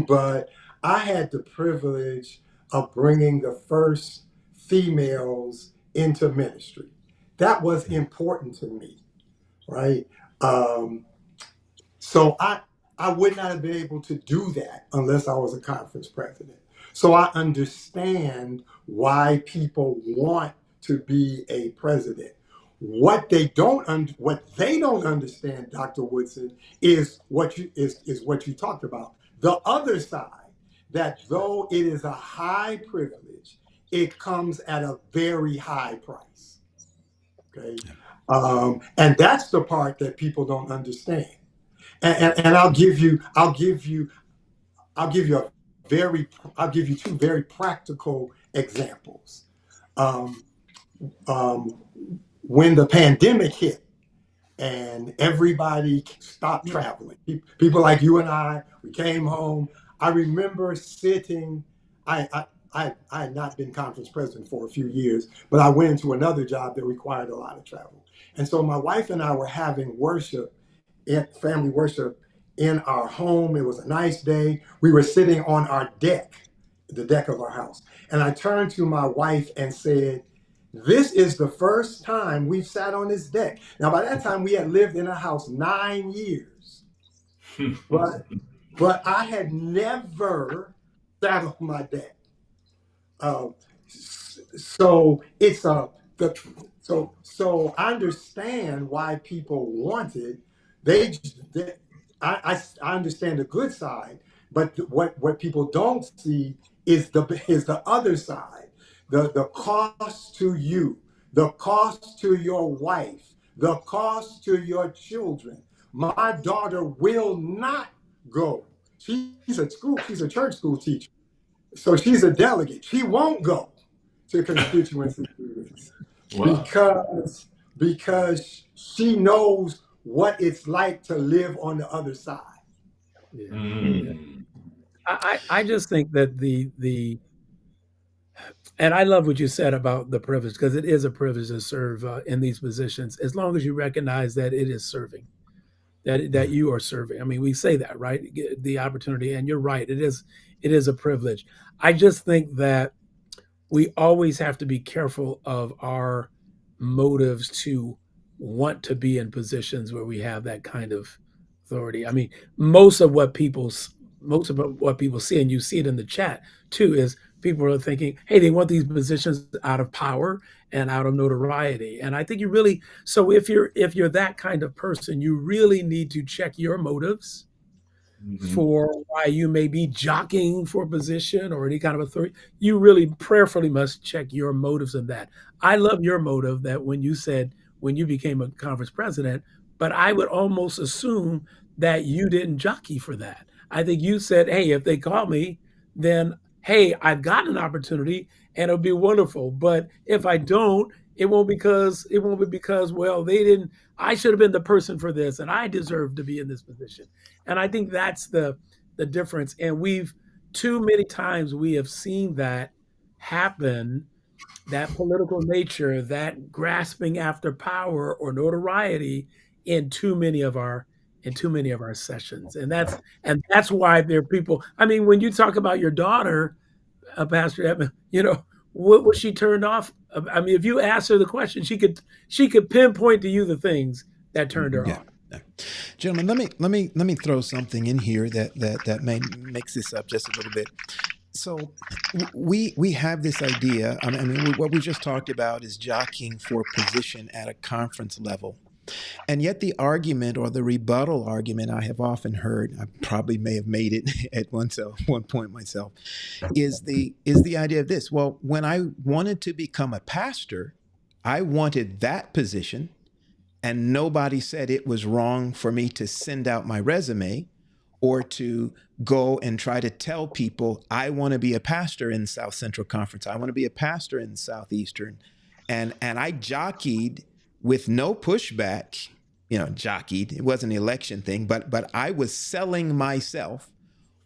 but I had the privilege of bringing the first females into ministry. That was important to me, right? So I would not have been able to do that unless I was a conference president. So I understand why people want to be a president. What they don't understand, Dr. Woodson, is what you talked about. The other side, that though it is a high privilege, it comes at a very high price. Okay. And that's the part that people don't understand. And I'll give you two very practical examples. Um, um, when the pandemic hit and everybody stopped traveling, people like you and we came home. I remember sitting. I had not been conference president for a few years, but I went into another job that required a lot of travel. And so my wife and I were having family worship in our home. It was a nice day. We were sitting on our deck, the deck of our house. And I turned to my wife and said, "This is the first time we've sat on this deck." Now, by that time, we had lived in a house 9 years, but I had never sat on my deck. So it's so I understand why people want it. I understand the good side, but what people don't see is the other side, the cost to you, the cost to your wife, the cost to your children. My daughter will not go. She's a church school teacher. So she's a delegate. She won't go to constituency meetings. Wow. because she knows what it's like to live on the other side. Yeah. Mm. I just think that and I love what you said about the privilege, because it is a privilege to serve in these positions, as long as you recognize that it is serving, that you are serving. I mean, we say that, right? The opportunity, and you're right. It is a privilege. I just think that we always have to be careful of our motives to want to be in positions where we have that kind of authority. I mean, most of what people see, and you see it in the chat too, is people are thinking, hey, they want these positions out of power and out of notoriety. And I think so if you're that kind of person, you really need to check your motives for why you may be jockeying for position or any kind of authority. You really prayerfully must check your motives in that. I love your motive that when you became a conference president, but I would almost assume that you didn't jockey for that. I think you said, hey, if they call me, then, hey, I've got an opportunity and it'll be wonderful. But if I don't, it won't be because, well, I should have been the person for this and I deserve to be in this position. And I think that's the difference. And too many times we have seen that happen, that political nature, that grasping after power or notoriety in too many of our sessions. And that's why there are people. I mean, when you talk about your daughter, Pastor Edmond, what was she turned off? I mean, if you asked her the question, she could pinpoint to you the things that turned her off. Yeah. Gentlemen, let me throw something in here that may mix this up just a little bit. So we have this idea. I mean, what we just talked about is jockeying for position at a conference level. And yet the argument or the rebuttal argument I have often heard, I probably may have made it at one point myself, is the idea of this. Well, when I wanted to become a pastor, I wanted that position, and nobody said it was wrong for me to send out my resume or to go and try to tell people I want to be a pastor in South Central Conference. I want to be a pastor in Southeastern. And I jockeyed with no pushback, jockeyed. It wasn't an election thing, but I was selling myself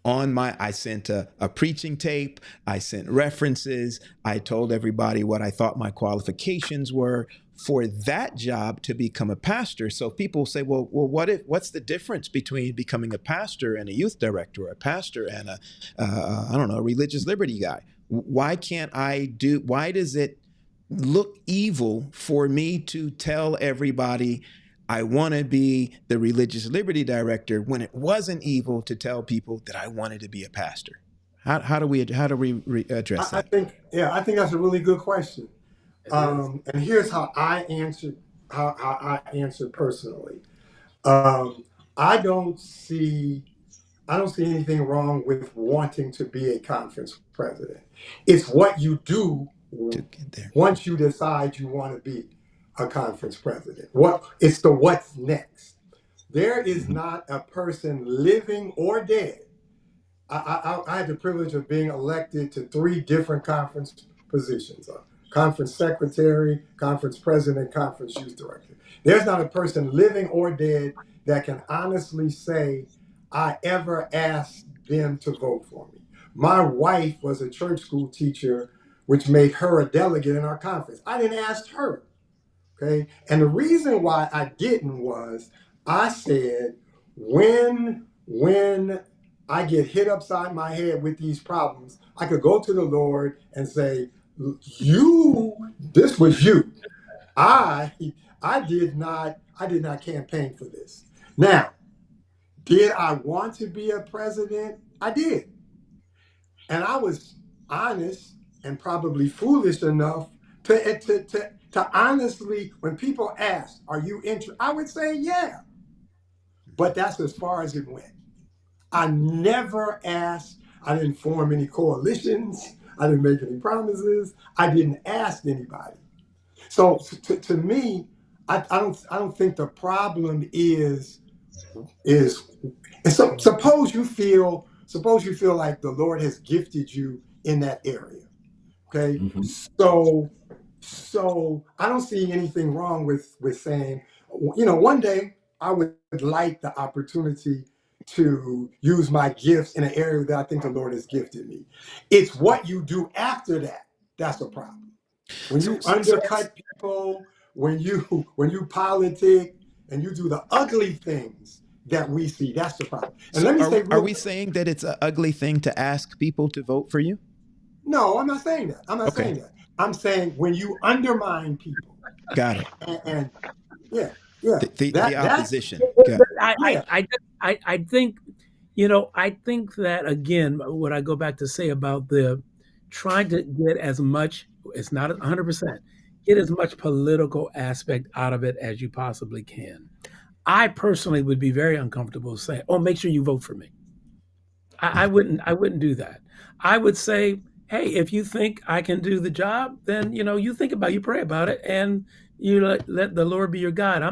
I sent a preaching tape. I sent references. I told everybody what I thought my qualifications were for that job to become a pastor. So people say, well, what's the difference between becoming a pastor and a youth director, or a pastor and a religious liberty guy? Why does it look evil for me to tell everybody I want to be the religious liberty director when it wasn't evil to tell people that I wanted to be a pastor? How do we address that? I think that's a really good question. And here's how I answered personally. I don't see anything wrong with wanting to be a conference president. It's what you do once you decide you want to be. a conference president. It's the what's next. There is not a person living or dead. I had the privilege of being elected to 3 different conference positions: conference secretary, conference president, conference youth director. There's not a person living or dead that can honestly say, I ever asked them to vote for me. My wife was a church school teacher, which made her a delegate in our conference. I didn't ask her. Okay. And the reason why I didn't was I said, when I get hit upside my head with these problems, I could go to the Lord and say, this was you. I did not campaign for this. Now, did I want to be a president? I did. And I was honest and probably foolish enough to honestly, when people ask, are you interested? I would say, yeah. But that's as far as it went. I never asked. I didn't form any coalitions. I didn't make any promises. I didn't ask anybody. So to me, I don't think the problem is so suppose you feel like the Lord has gifted you in that area. Okay. So I don't see anything wrong with saying, one day I would like the opportunity to use my gifts in an area that I think the Lord has gifted me. It's what you do after that that's a problem. When you undercut people, when you politic and you do the ugly things that we see, that's the problem. And so let me say, are we saying that it's an ugly thing to ask people to vote for you? No, I'm not saying that. Saying that. I'm saying when you undermine people. Got it. And yeah. The opposition. I think, I think that, again, what I go back to say about the trying to get as much, it's not 100%, get as much political aspect out of it as you possibly can. I personally would be very uncomfortable saying, oh, make sure you vote for me. I wouldn't do that. I would say, hey, if you think I can do the job, then, you think about it, you pray about it, and you let the Lord be your guide. I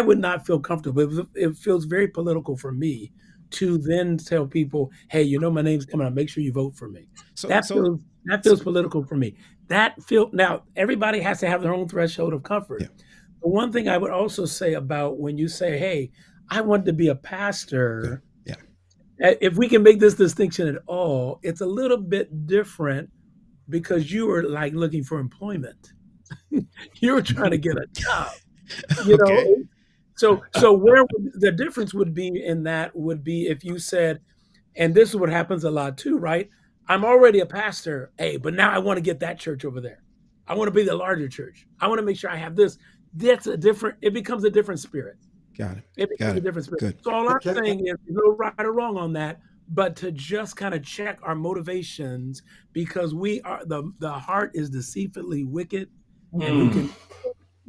would not feel comfortable. It feels very political for me to then tell people, hey, my name's coming up, make sure you vote for me. That feels political for me. Now everybody has to have their own threshold of comfort. Yeah. But one thing I would also say about when you say, hey, I want to be a pastor. Yeah. If we can make this distinction at all, it's a little bit different because you were like looking for employment. You were trying to get a job, know. So where the difference would be in that would be if you said, and this is what happens a lot too, right? I'm already a pastor, hey, but now I want to get that church over there. I want to be the larger church. I want to make sure I have this. It becomes a different spirit. Got it. It becomes a different spirit. Good. So all I'm saying is there's no right or wrong on that, but to just kind of check our motivations, because we are the heart is deceitfully wicked, and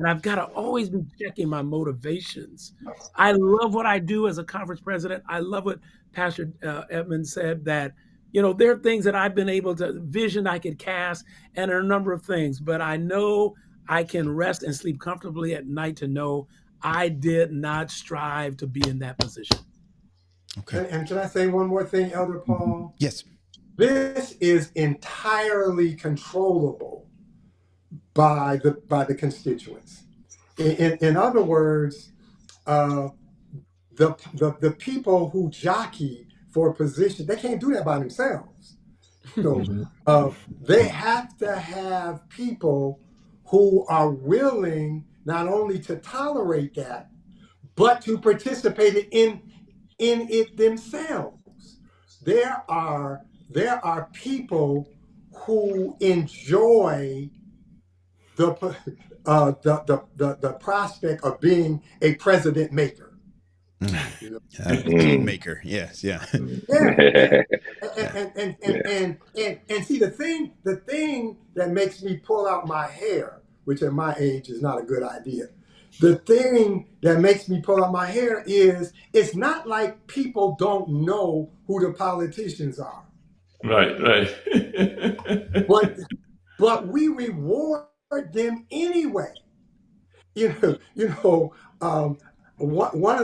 I've got to always be checking my motivations. I love what I do as a conference president. I love what Pastor Edmond said, that there are things that I've been able to vision I could cast, and a number of things, but I know I can rest and sleep comfortably at night to know I did not strive to be in that position. Okay. And can I say one more thing, Elder Paul? Yes. This is entirely controllable by the constituents. In other words, the people who jockey for a position, they can't do that by themselves. They have to have people who are willing not only to tolerate that, but to participate in it themselves. There are people who enjoy the prospect of being a president maker. Kingmaker, yes, yeah. And see, the thing that makes me pull out my hair, which at my age is not a good idea. The thing that makes me pull out my hair is it's not like people don't know who the politicians are. Right. But we reward them anyway. You know, one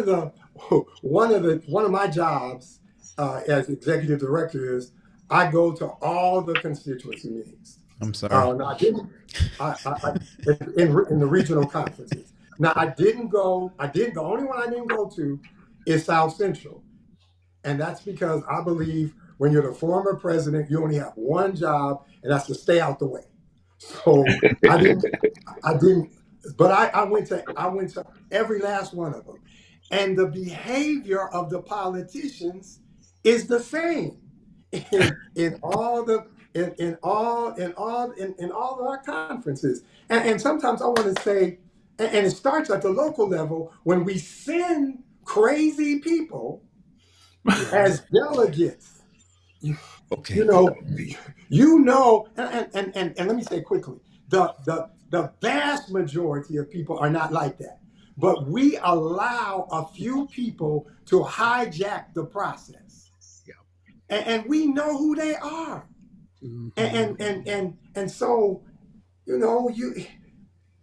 of my jobs as executive director is I go to all the constituency meetings. I'm sorry. Now I didn't, in the regional conferences. Now I didn't go. The only one I didn't go to is South Central, and that's because I believe when you're the former president, you only have one job, and that's to stay out the way. So I didn't, but I went to every last one of them, and the behavior of the politicians is the same in all the in all of our conferences, and sometimes I want to say, and it starts at the local level when we send crazy people as delegates. You, Okay. you know, and let me say quickly, the vast majority of people are not like that, but we allow a few people to hijack the process, and we know who they are, and so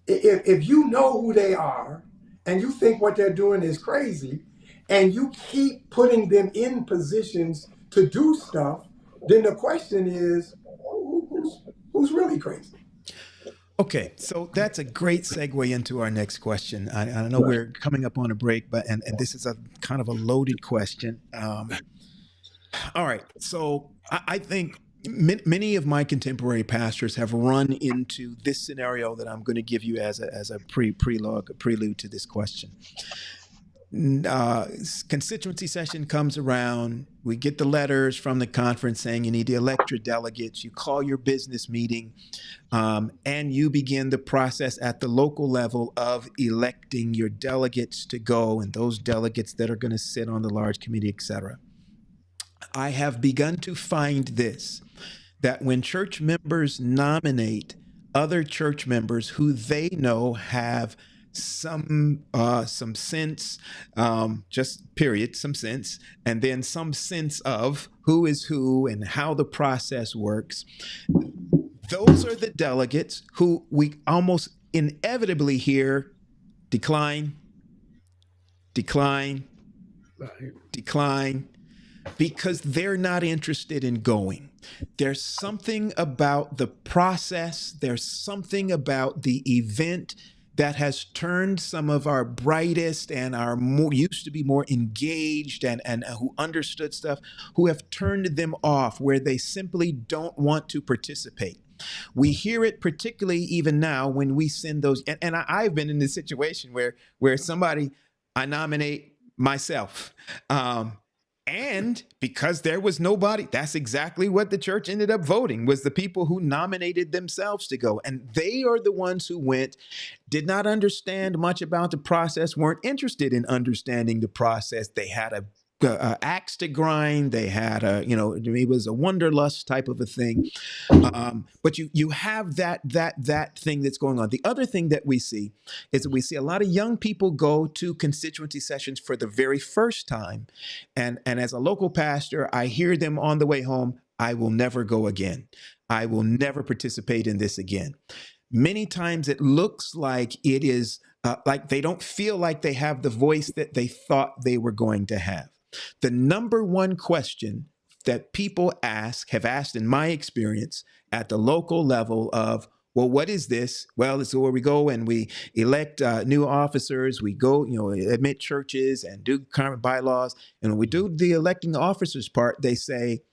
if you know who they are and you think what they're doing is crazy, and you keep putting them in positions to do stuff, then the question is, who's really crazy? Okay, so that's a great segue into our next question. I know Right. we're coming up on a break, but and this is a kind of a loaded question. All right, so I think many of my contemporary pastors have run into this scenario that I'm going to give you as a prelude to this question. Constituency session comes around. We get the letters from the conference saying you need to elect your delegates. You call your business meeting, and you begin the process at the local level of electing your delegates to go, and those delegates that are going to sit on the large committee, et cetera. I have begun to find this, that when church members nominate other church members who they know have some sense, just period, some sense, and then some sense of who is who and how the process works, those are the delegates who we almost inevitably hear decline, decline, decline, because they're not interested in going. There's something about the process, there's something about the event that has turned some of our brightest and our more used to be more engaged and who understood stuff, who have turned them off, where they simply don't want to participate. We hear it particularly even now when we send those, and I've been in this situation where somebody, I nominate myself. And because there was nobody, that's exactly what the church ended up voting, was the people who nominated themselves to go. And they are the ones who went, did not understand much about the process, weren't interested in understanding the process. They had a axe to grind. They had it was a wanderlust type of a thing. But you have that thing that's going on. The other thing that we see is that we see a lot of young people go to constituency sessions for the very first time. And as a local pastor, I hear them on the way home, I will never go again. I will never participate in this again. Many times it looks like it is like they don't feel like they have the voice that they thought they were going to have. The number one question that people have asked in my experience at the local level of, well, what is this? Well, it's where we go and we elect new officers. We go, admit churches and do current bylaws. And when we do the electing officers part, they say,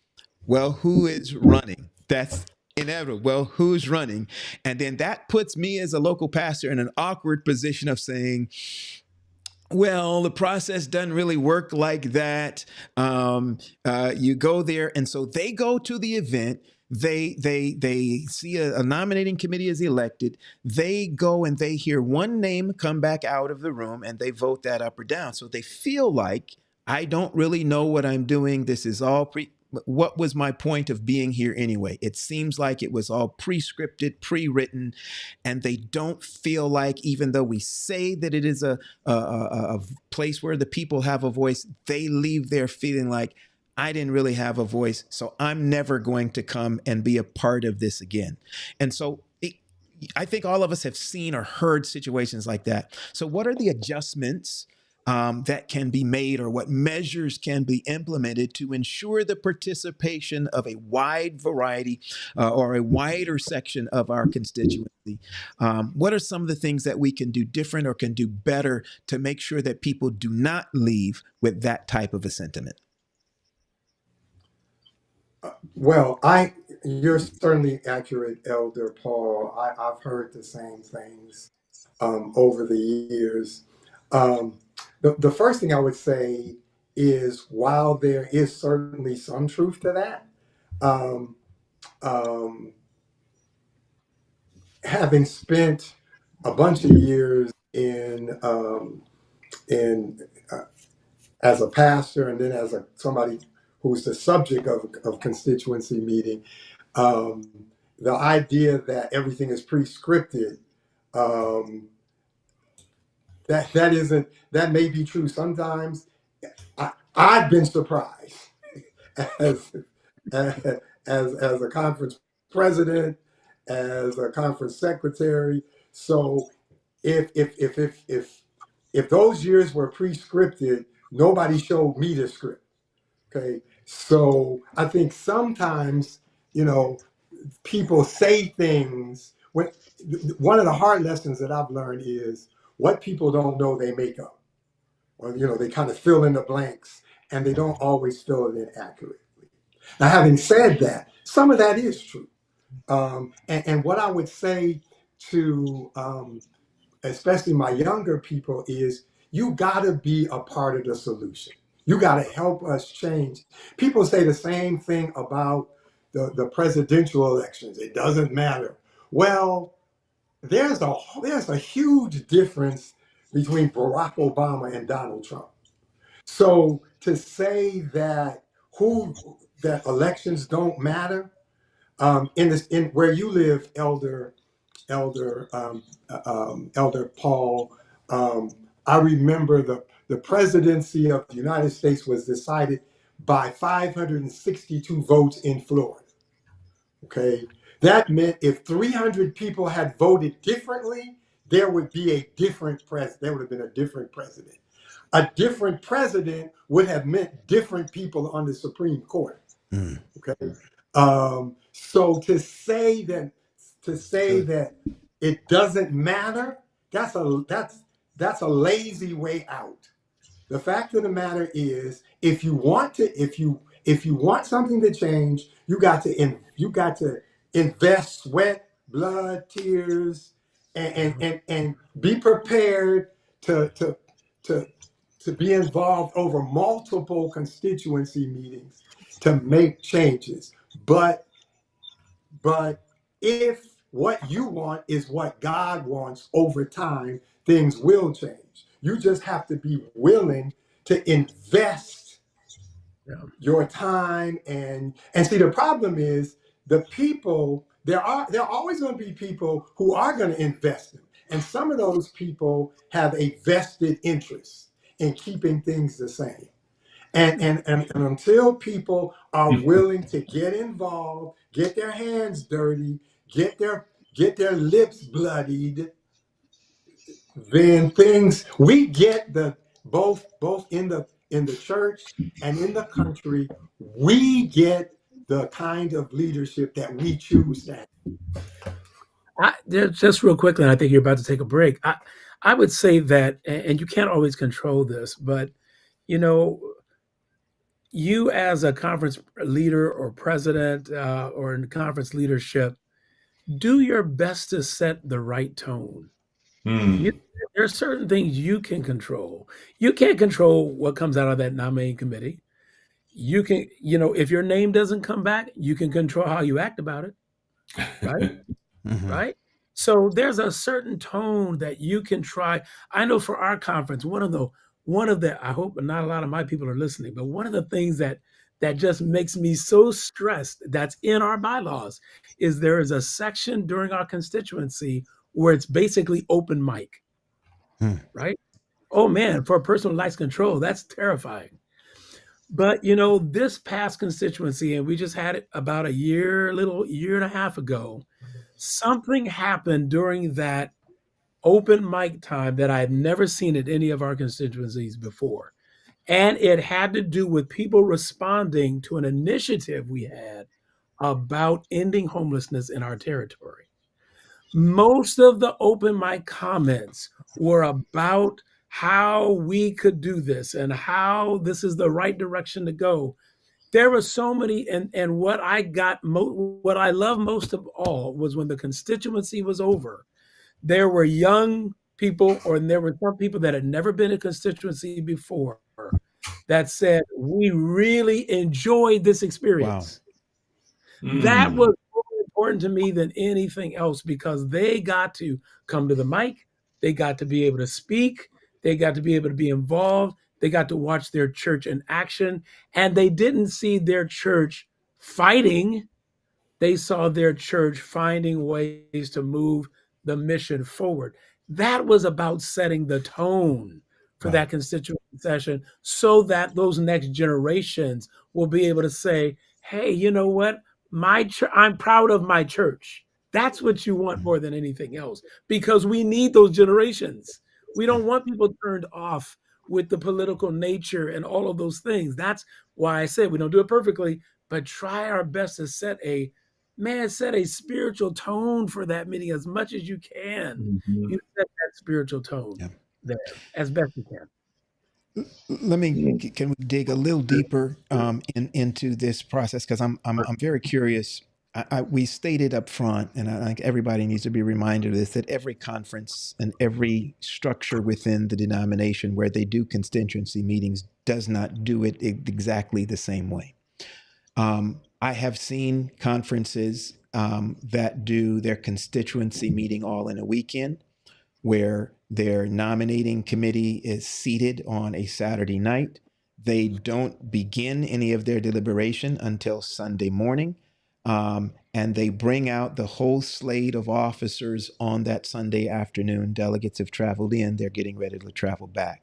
well, who is running? That's inevitable. Well, who's running? And then that puts me as a local pastor in an awkward position of saying, well, the process doesn't really work like that. You go there, and so they go to the event. They see a nominating committee is elected. They go and they hear one name come back out of the room, and they vote that up or down. So they feel like, I don't really know what I'm doing. This is all what was my point of being here anyway? It seems like it was all pre-scripted, pre-written, and they don't feel like, even though we say that it is a place where the people have a voice, they leave there feeling like, I didn't really have a voice, so I'm never going to come and be a part of this again. And so I think all of us have seen or heard situations like that. So, what are the adjustments that can be made, or what measures can be implemented to ensure the participation of a wide variety or a wider section of our constituency? What are some of the things that we can do different or can do better to make sure that people do not leave with that type of a sentiment? Well, you're certainly accurate, Elder Paul. I've heard the same things over the years. Um, the first thing I would say is, while there is certainly some truth to that, um, um, having spent a bunch of years in as a pastor, and then as somebody who's the subject of constituency meeting, um, the idea that everything is pre-scripted, um, that may be true sometimes. I've been surprised as as a conference president, as a conference secretary. So if those years were pre-scripted, nobody showed me the script. Okay, so I think sometimes, you know, people say things when one of the hard lessons that I've learned is, what people don't know they make up, or they kind of fill in the blanks, and they don't always fill it in accurately. Now, having said that, some of that is true, and what I would say to especially my younger people is, you got to be a part of the solution. You got to help us change. People say the same thing about the presidential elections. It doesn't matter. Well, there's a huge difference between Barack Obama and Donald Trump. So to say that elections don't matter, in where you live, Elder Paul, um, I remember the presidency of the United States was decided by 562 votes in Florida. Okay, that meant if 300 people had voted differently, there would be a different president. There would have been a different president. A different president would have meant different people on the Supreme Court. Mm. Okay, so to say that it doesn't matter, that's a lazy way out. The fact of the matter is, if you want something to change, you got to invest sweat, blood, tears, and be prepared to be involved over multiple constituency meetings to make changes. But if what you want is what God wants, over time, things will change. You just have to be willing to invest your time and see. The problem is, the people, there are always going to be people who are going to invest them, and some of those people have a vested interest in keeping things the same. And until people are willing to get involved, get their hands dirty, get their lips bloodied, then we get both in the church and in the country, we get the kind of leadership that we choose to have. Just real quickly, and I think you're about to take a break. I would say that, and you can't always control this, but you as a conference leader or president or in conference leadership, do your best to set the right tone. There are certain things you can control. You can't control what comes out of that nominating committee. You can, if your name doesn't come back, you can control how you act about it, right? Mm-hmm. Right? So there's a certain tone that you can try. I know for our conference, one of the, I hope not a lot of my people are listening, but one of the things that just makes me so stressed, that's in our bylaws, is there is a section during our constituency where it's basically open mic, right? Oh man, for a person who likes control, that's terrifying. But this past constituency, and we just had it about a year and a half ago, something happened during that open mic time that I had never seen at any of our constituencies before. And it had to do with people responding to an initiative we had about ending homelessness in our territory. Most of the open mic comments were about how we could do this and how this is the right direction to go. There were so many, and what what I love most of all was when the constituency was over, there were young people, or there were some people that had never been a constituency before, that said, we really enjoyed this experience. Wow. That was more important to me than anything else, because they got to come to the mic, they got to be able to speak, they got to be able to be involved, they got to watch their church in action, and they didn't see their church fighting. They saw their church finding ways to move the mission forward. That was about setting the tone for that constituent session, so that those next generations will be able to say, hey, you know what? I'm proud of my church. That's what you want more than anything else, because we need those generations. We don't want people turned off with the political nature and all of those things. That's why I said we don't do it perfectly, but try our best to set a spiritual tone for that meeting as much as you can. You set that spiritual tone there as best you can. Can we dig a little deeper into this process? Because I'm very curious. We stated up front, and I think everybody needs to be reminded of this, that every conference and every structure within the denomination where they do constituency meetings does not do it exactly the same way. I have seen conferences that do their constituency meeting all in a weekend, where their nominating committee is seated on a Saturday night. They don't begin any of their deliberation until Sunday morning. And they bring out the whole slate of officers on that Sunday afternoon. Delegates have traveled in, they're getting ready to travel back.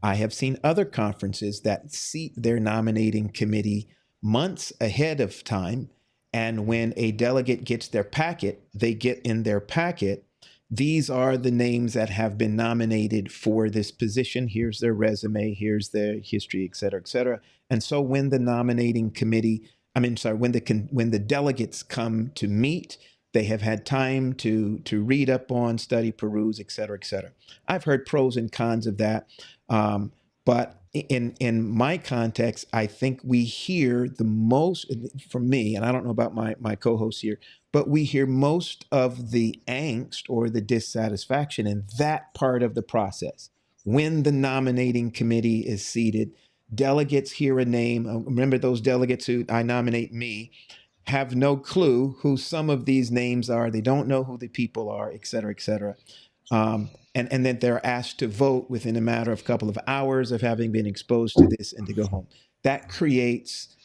I have seen other conferences that seat their nominating committee months ahead of time. And when a delegate gets their packet, they get in their packet, these are the names that have been nominated for this position. Here's their resume, here's their history, et cetera, et cetera. And so when the nominating committee, when the delegates come to meet, they have had time to read up on, study, peruse, et cetera, et cetera. I've heard pros and cons of that. But in my context, I think we hear the most from me, and I don't know about my co-host here, but we hear most of the angst or the dissatisfaction in that part of the process. When the nominating committee is seated, delegates hear a name. Remember, those delegates who I nominate me have no clue who some of these names are. They don't know who the people are, et cetera, et cetera. And then they're asked to vote within a matter of a couple of hours of having been exposed to this and to go home. That creates,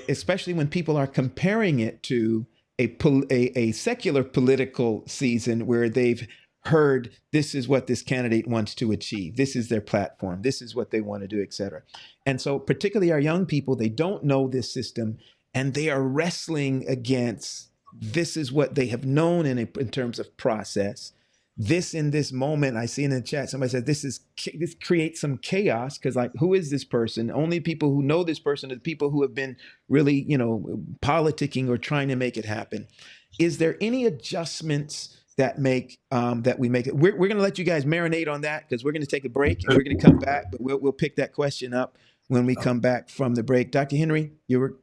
especially when people are comparing it to a secular political season where they've heard this is what this candidate wants to achieve. This is their platform. This is what they want to do, et cetera. And so particularly our young people, they don't know this system, and they are wrestling against this is what they have known in terms of process. This in this moment, I see in the chat, somebody said this creates some chaos, because like, who is this person? Only people who know this person are the people who have been really, politicking or trying to make it happen. Is there any adjustments that we make it? We're going to let you guys marinate on that, because we're going to take a break and we're going to come back, but we'll pick that question up when we come back from the break. Dr. Henry, you were.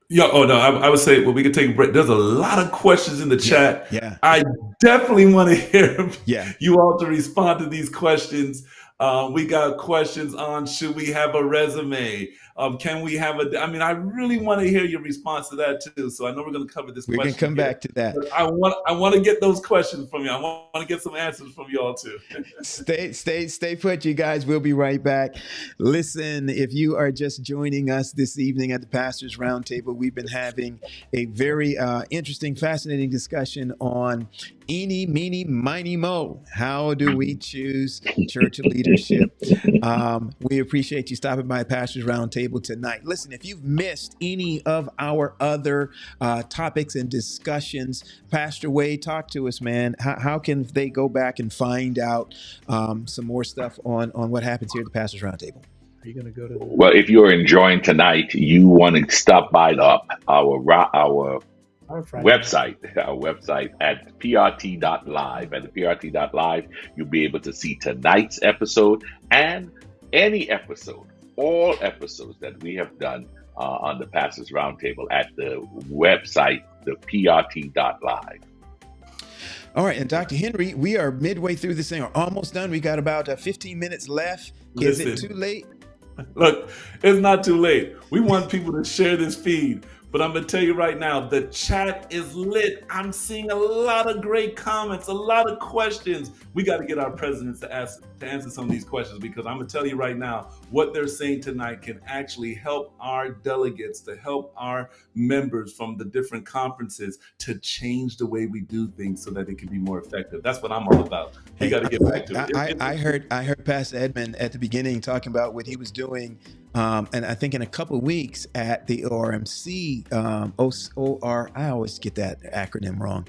Yeah. Oh no, I would say, well, we could take a break. There's a lot of questions in the chat. Yeah. I definitely want to hear you all to respond to these questions. We got questions on, should we have a resume? Can we have I really want to hear your response to that too. So I know we're going to cover this. We're going to come back to that. But I want to get those questions from you. I want to get some answers from you all too. Stay put, you guys. We'll be right back. Listen, if you are just joining us this evening at the Pastors Roundtable, we've been having a very interesting, fascinating discussion on EENY, MEENY, MINY, MO. How do we choose church leadership? We appreciate you stopping by Pastors Roundtable Roundtable tonight. Listen, if you've missed any of our other topics and discussions, Pastor Wade, talk to us, man. How can they go back and find out some more stuff on what happens here at the Pastors Roundtable? Are you going to go to the... Well, if you're enjoying tonight, you want to stop by our website at PRT.live. At the PRT.live, you'll be able to see tonight's episode and any episode, all episodes that we have done on the Pastors Roundtable at the website, the PRT.live. All right, and Dr. Henry, we are midway through this thing, or almost done. We got about 15 minutes left. Is it too late? Look, it's not too late. We want people to share this feed. But I'm going to tell you right now, the chat is lit. I'm seeing a lot of great comments, a lot of questions. We got to get our presidents to answer some of these questions, because I'm going to tell you right now, what they're saying tonight can actually help our delegates, to help our members from the different conferences to change the way we do things so that it can be more effective. That's what I'm all about. We got to get back to it. I heard Pastor Edmond at the beginning talking about what he was doing. And I think in a couple of weeks at the ORMC, I always get that acronym wrong.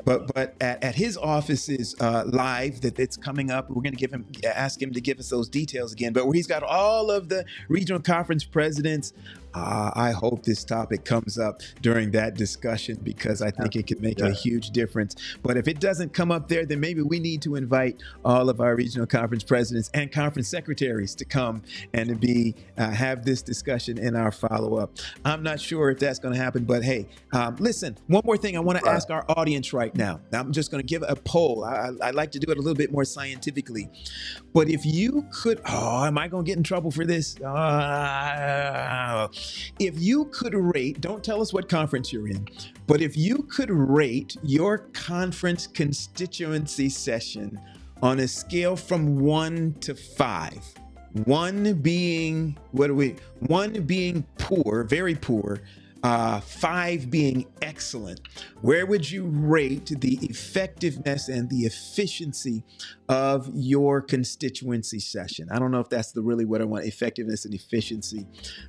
But at his offices live that it's coming up, we're going to ask him to give us those details again. But where he's got all of the regional conference presidents, I hope this topic comes up during that discussion, because I think it could make a huge difference. But if it doesn't come up there, then maybe we need to invite all of our regional conference presidents and conference secretaries to come and to be have this discussion in our follow-up. I'm not sure if that's going to happen, but hey, listen, one more thing I want to ask our audience right now. I'm just going to give a poll. I like to do it a little bit more scientifically. But if you could, am I going to get in trouble for this? If you could rate, don't tell us what conference you're in, but if you could rate your conference constituency session on a scale from 1 to 5, 1 being, 1 being poor, very poor, 5 being excellent, where would you rate the effectiveness and the efficiency of your constituency session? I don't know if that's really what I want, effectiveness and efficiency,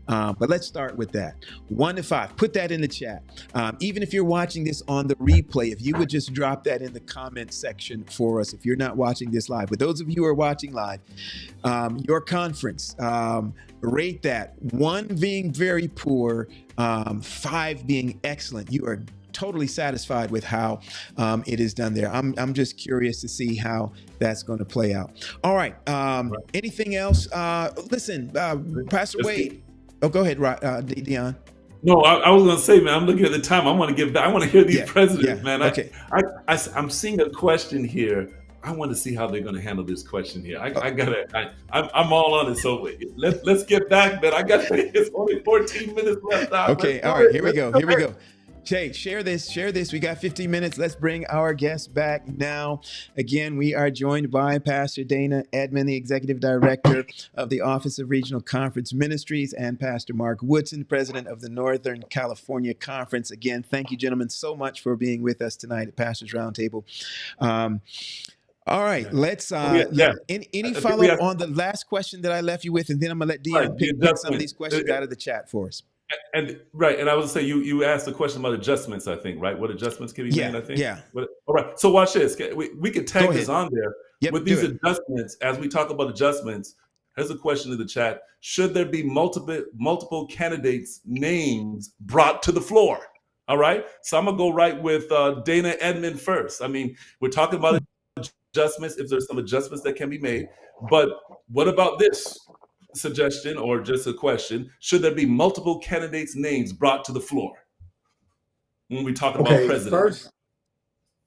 but let's start with that. 1 to 5, put that in the chat. Even if you're watching this on the replay, if you would just drop that in the comment section for us, if you're not watching this live. But those of you who are watching live, your conference, rate that, 1 being very poor, 5 being excellent. You are totally satisfied with how it is done there. I'm just curious to see how that's going to play out. All right. Anything else? Listen, Pastor Wade. Oh, go ahead, Dion. No, I was going to say, man, I'm looking at the time. I want to get back. I want to hear these presidents, man. Okay. I'm seeing a question here. I want to see how they're going to handle this question here. I'm all on it. So let's get back, man. It's only 14 minutes left. Okay. All right. Here we go. Jay, share this. We got 15 minutes. Let's bring our guests back now. Again, we are joined by Pastor Dana Edmond, the Executive Director of the Office of Regional Conference Ministries, and Pastor Mark Woodson, President of the Northern California Conference. Again, thank you, gentlemen, so much for being with us tonight at Pastors Roundtable. All right, let's any follow-up on the last question that I left you with, and then I'm gonna let Dion pick some of these questions out of the chat for us. And I was gonna say, you asked a question about adjustments, I think, right? What adjustments can be made, I think? Yeah. All right, so watch this. We could tag this on there. Yep, with these adjustments. As we talk about adjustments, here's a question in the chat. Should there be multiple candidates' names brought to the floor? All right, so I'm gonna go right with Dana Edmond first. I mean, we're talking about adjustments, if there's some adjustments that can be made. But what about this suggestion, or just a question? Should there be multiple candidates' names brought to the floor when we talk about president?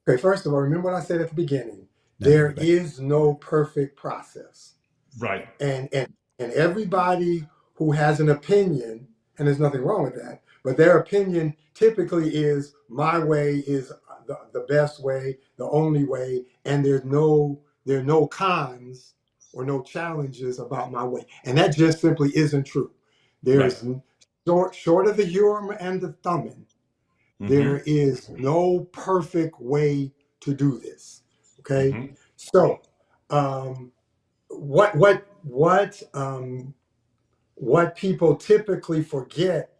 First of all, remember what I said at the beginning. There is no perfect process. Right. And everybody who has an opinion, and there's nothing wrong with that, but their opinion typically is my way is the best way, the only way, and there are no cons or no challenges about my way. And that just simply isn't true. There's short of the Urim and the Thummim, there is no perfect way to do this. Okay. So what what people typically forget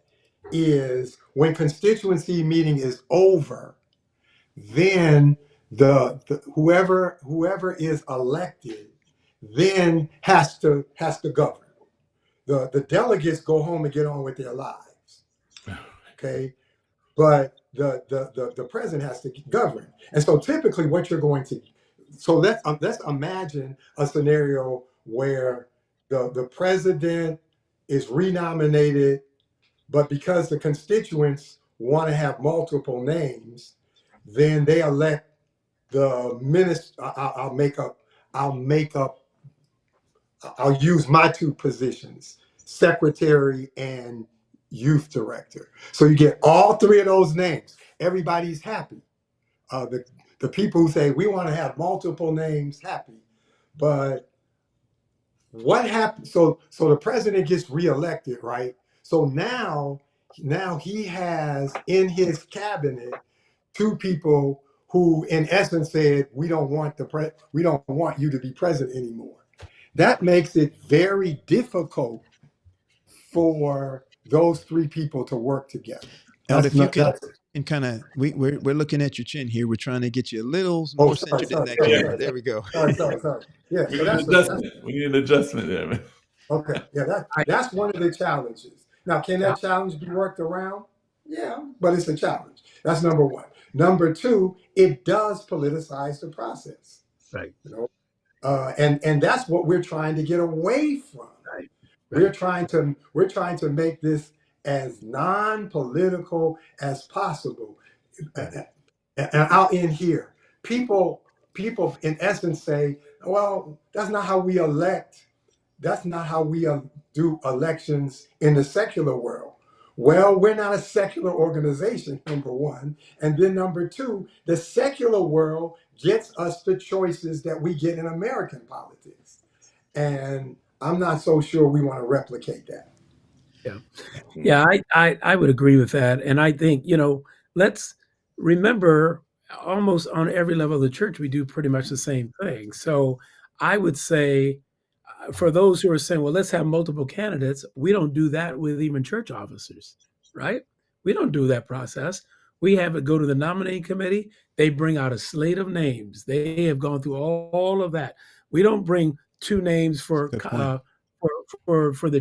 is when constituency meeting is over, then the whoever is elected then has to govern. The delegates go home and get on with their lives. Okay, but the president has to govern. And so typically what you're going to, so let's imagine a scenario where the president is renominated, but because the constituents want to have multiple names, then they elect the minister. I'll use my two positions, secretary and youth director. So you get all three of those names. Everybody's happy. The people who say we want to have multiple names happy, but what happens? So the president gets reelected, right? So now he has in his cabinet two people who, in essence, said we don't want you to be president anymore. That makes it very difficult for those three people to work together. Elder, if you can, and kind of, we're looking at your chin here. We're trying to get you a little more centered in that camera. There we go. Sorry. Yeah, we need an adjustment there, man. Okay, yeah, that's one of the challenges. Now, can that challenge be worked around? Yeah, but it's a challenge. That's number one. Number two, it does politicize the process. Right. You know, and that's what we're trying to get away from. Right. We're trying to make this as non-political as possible. And I'll end here. People in essence say, well, that's not how we elect. That's not how we do elections in the secular world. Well, we're not a secular organization, number one. And then number two, the secular world gets us the choices that we get in American politics. And I'm not so sure we want to replicate that. Yeah, I would agree with that. And I think, let's remember almost on every level of the church, we do pretty much the same thing. So I would say, for those who are saying, well, let's have multiple candidates, we don't do that with even church officers, right? We don't do that process. We have it go to the nominating committee. They bring out a slate of names. They have gone through all of that. We don't bring two names for the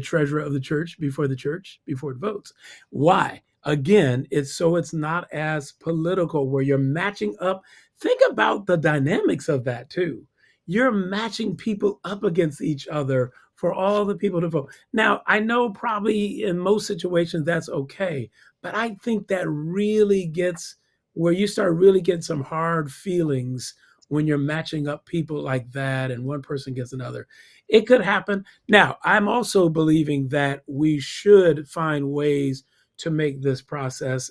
treasurer of the church before it votes. Why? Again, it's not as political where you're matching up. Think about the dynamics of that too. You're matching people up against each other for all the people to vote. Now, I know probably in most situations that's okay, but I think that really gets where you start really getting some hard feelings when you're matching up people like that and one person gets another. It could happen. Now, I'm also believing that we should find ways to make this process,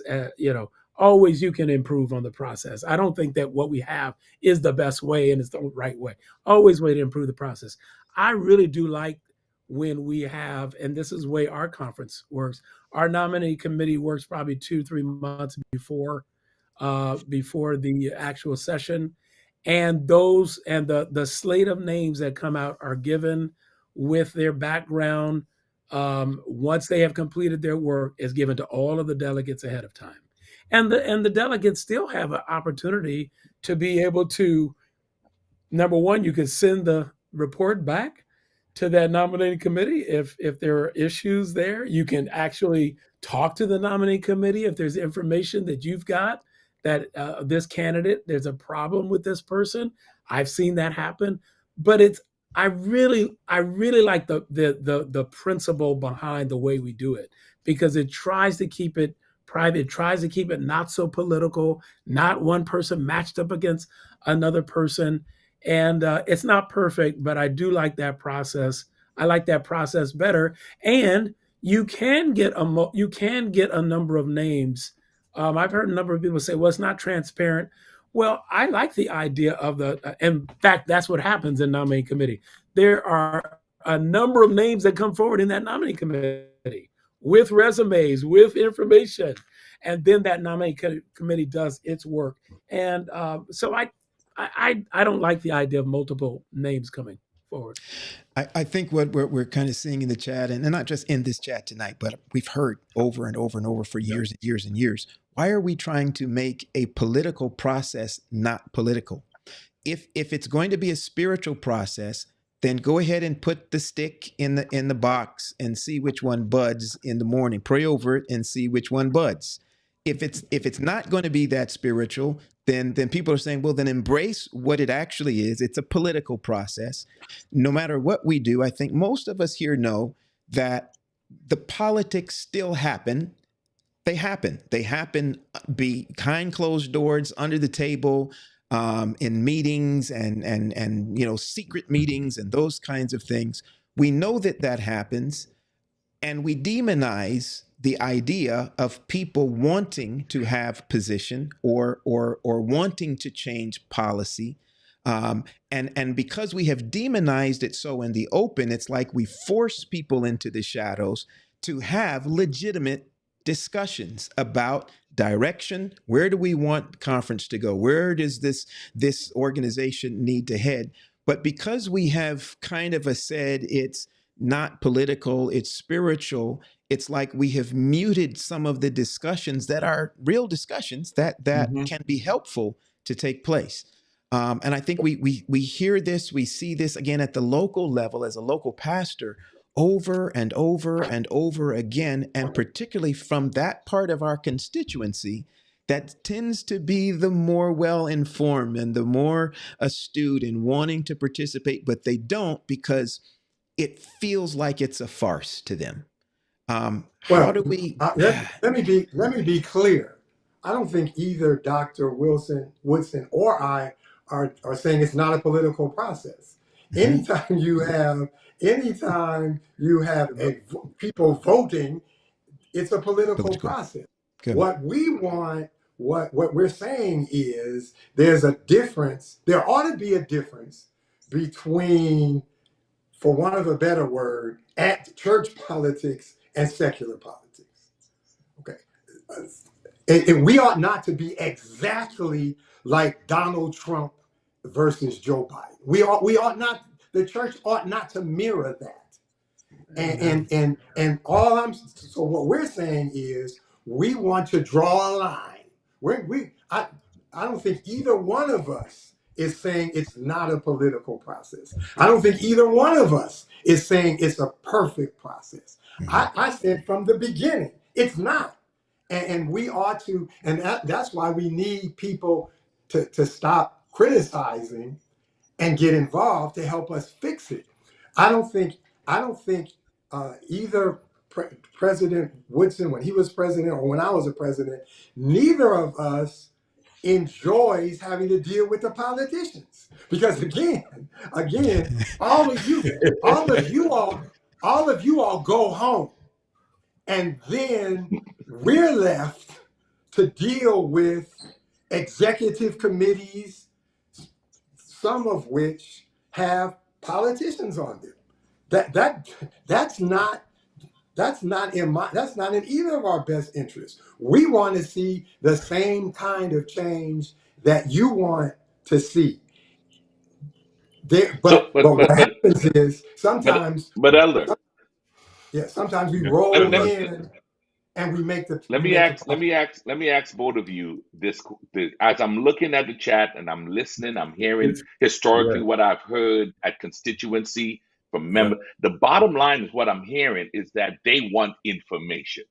always you can improve on the process. I don't think that what we have is the best way and it's the right way. Always way to improve the process. I really do like when we have, and this is the way our conference works, our nominating committee works probably 2-3 months before the actual session. And the slate of names that come out are given with their background. Once they have completed their work, is given to all of the delegates ahead of time. And the delegates still have an opportunity to be able to, number one, you can send the report back to that nominating committee if there are issues there. You can actually talk to the nominating committee if there's information that you've got that this candidate, there's a problem with this person. I've seen that happen, but I really like the principle behind the way we do it, because it tries to keep it private. It tries to keep it not so political, not one person matched up against another person. And it's not perfect, but I do like that process. I like that process better. And you can get a number of names. I've heard a number of people say, well, it's not transparent. Well, I like the idea of in fact, that's what happens in nominating committee. There are a number of names that come forward in that nominating committee with resumes, with information, and then that nominating committee does its work. And so I don't like the idea of multiple names coming forward. I think what we're kind of seeing in the chat, and not just in this chat tonight, but we've heard over and over and over for years and years and years. Why are we trying to make a political process not political? If it's going to be a spiritual process, then go ahead and put the stick in the box and see which one buds in the morning. Pray over it and see which one buds. If it's not going to be that spiritual, then people are saying, well, then embrace what it actually is. It's a political process. No matter what we do, I think most of us here know that the politics still happen. They happen. They happen behind closed doors, under the table, in meetings and secret meetings and those kinds of things. We know that happens, and we demonize the idea of people wanting to have position or wanting to change policy. And because we have demonized it so in the open, it's like we force people into the shadows to have legitimate discussions about direction. Where do we want conference to go? Where does this organization need to head? But because we have kind of said it's not political, it's spiritual, it's like we have muted some of the discussions that are real discussions that can be helpful to take place. And I think we hear this, we see this again at the local level as a local pastor over and over and over again, and particularly from that part of our constituency that tends to be the more well-informed and the more astute in wanting to participate, but they don't because it feels like it's a farce to them. How do we? Let me be clear. I don't think either Dr. Woodson, or I are saying it's not a political process. Anytime you have people voting, it's a political process. Good. What we want, what we're saying is there's a difference. There ought to be a difference between, for want of a better word, at church politics and secular politics. Okay. And we ought not to be exactly like Donald Trump versus Joe Biden. We ought not, the church ought not to mirror that. And so what we're saying is we want to draw a line. I don't think either one of us is saying it's not a political process. I don't think either one of us is saying it's a perfect process. I said from the beginning, it's not. And we ought to, and that's why we need people to stop criticizing and get involved to help us fix it. I don't think either President Woodson, when he was president, or when I was a president, neither of us enjoys having to deal with the politicians. Because again, all of you all go home, and then we're left to deal with executive committees, some of which have politicians on them. That's not in either of our best interests. We want to see the same kind of change that you want to see. But what happens is sometimes, Elder, sometimes we roll in and we make the. Let me ask both of you this. As I'm looking at the chat and I'm listening, I'm hearing historically what I've heard at constituency from members. The bottom line is what I'm hearing is that they want information,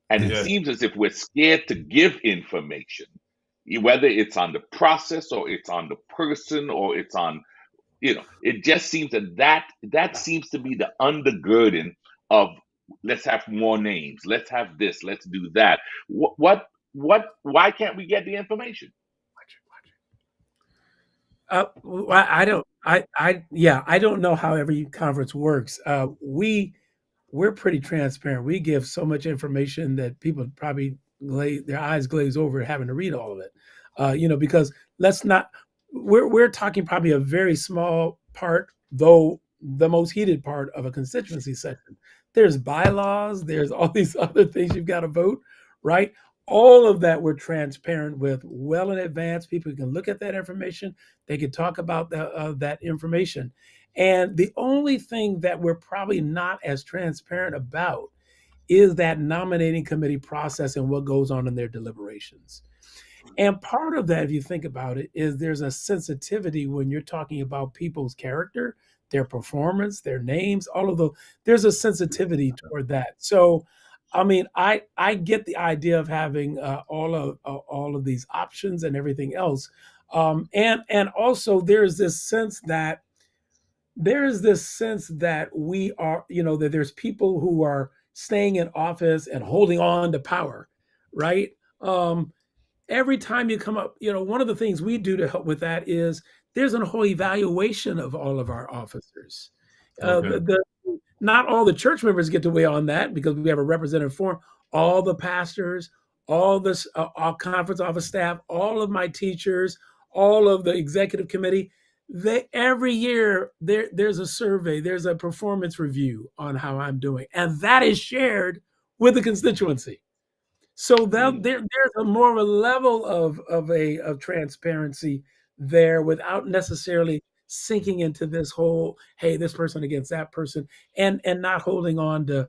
and it seems as if we're scared to give information, whether it's on the process or it's on the person or it's on, it just seems that seems to be the undergirding of. Let's have more names. Let's have this. Let's do that. Why can't we get the information? I don't know how every conference works. We're pretty transparent. We give so much information that people probably their eyes glaze over having to read all of it. Because we're talking probably a very small part, though the most heated part of a constituency session. There's bylaws, there's all these other things you've got to vote, right? All of that we're transparent with well in advance. People can look at that information. They can talk about that information. And the only thing that we're probably not as transparent about is that nominating committee process and what goes on in their deliberations. And part of that, if you think about it, is there's a sensitivity when you're talking about people's character, their performance, their names, all of those. There's a sensitivity toward that. So, I mean, I get the idea of having all of these options and everything else, and also there's this sense that we are, that there's people who are staying in office and holding on to power, right? Every time you come up, one of the things we do to help with that is there's a whole evaluation of all of our officers. Okay. Not all the church members get to weigh on that because we have a representative forum. All the pastors, all conference office staff, all of my teachers, all of the executive committee, every year there's a survey, there's a performance review on how I'm doing, and that is shared with the constituency. So there's a more of a level of transparency there without necessarily sinking into this whole, hey, this person against that person, and not holding on to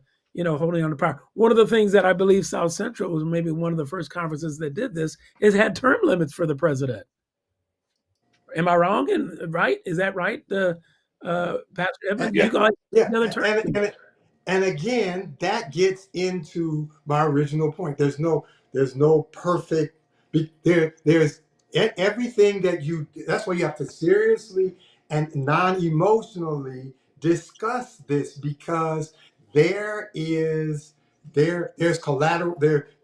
power. One of the things that I believe South Central was maybe one of the first conferences that did this is had term limits for the president. Am I wrong? And right? Is that right? Pastor Edmond, you got another term? And again, that gets into my original point. There's no perfect. There's everything that's why you have to seriously and non-emotionally discuss this, because there's collateral,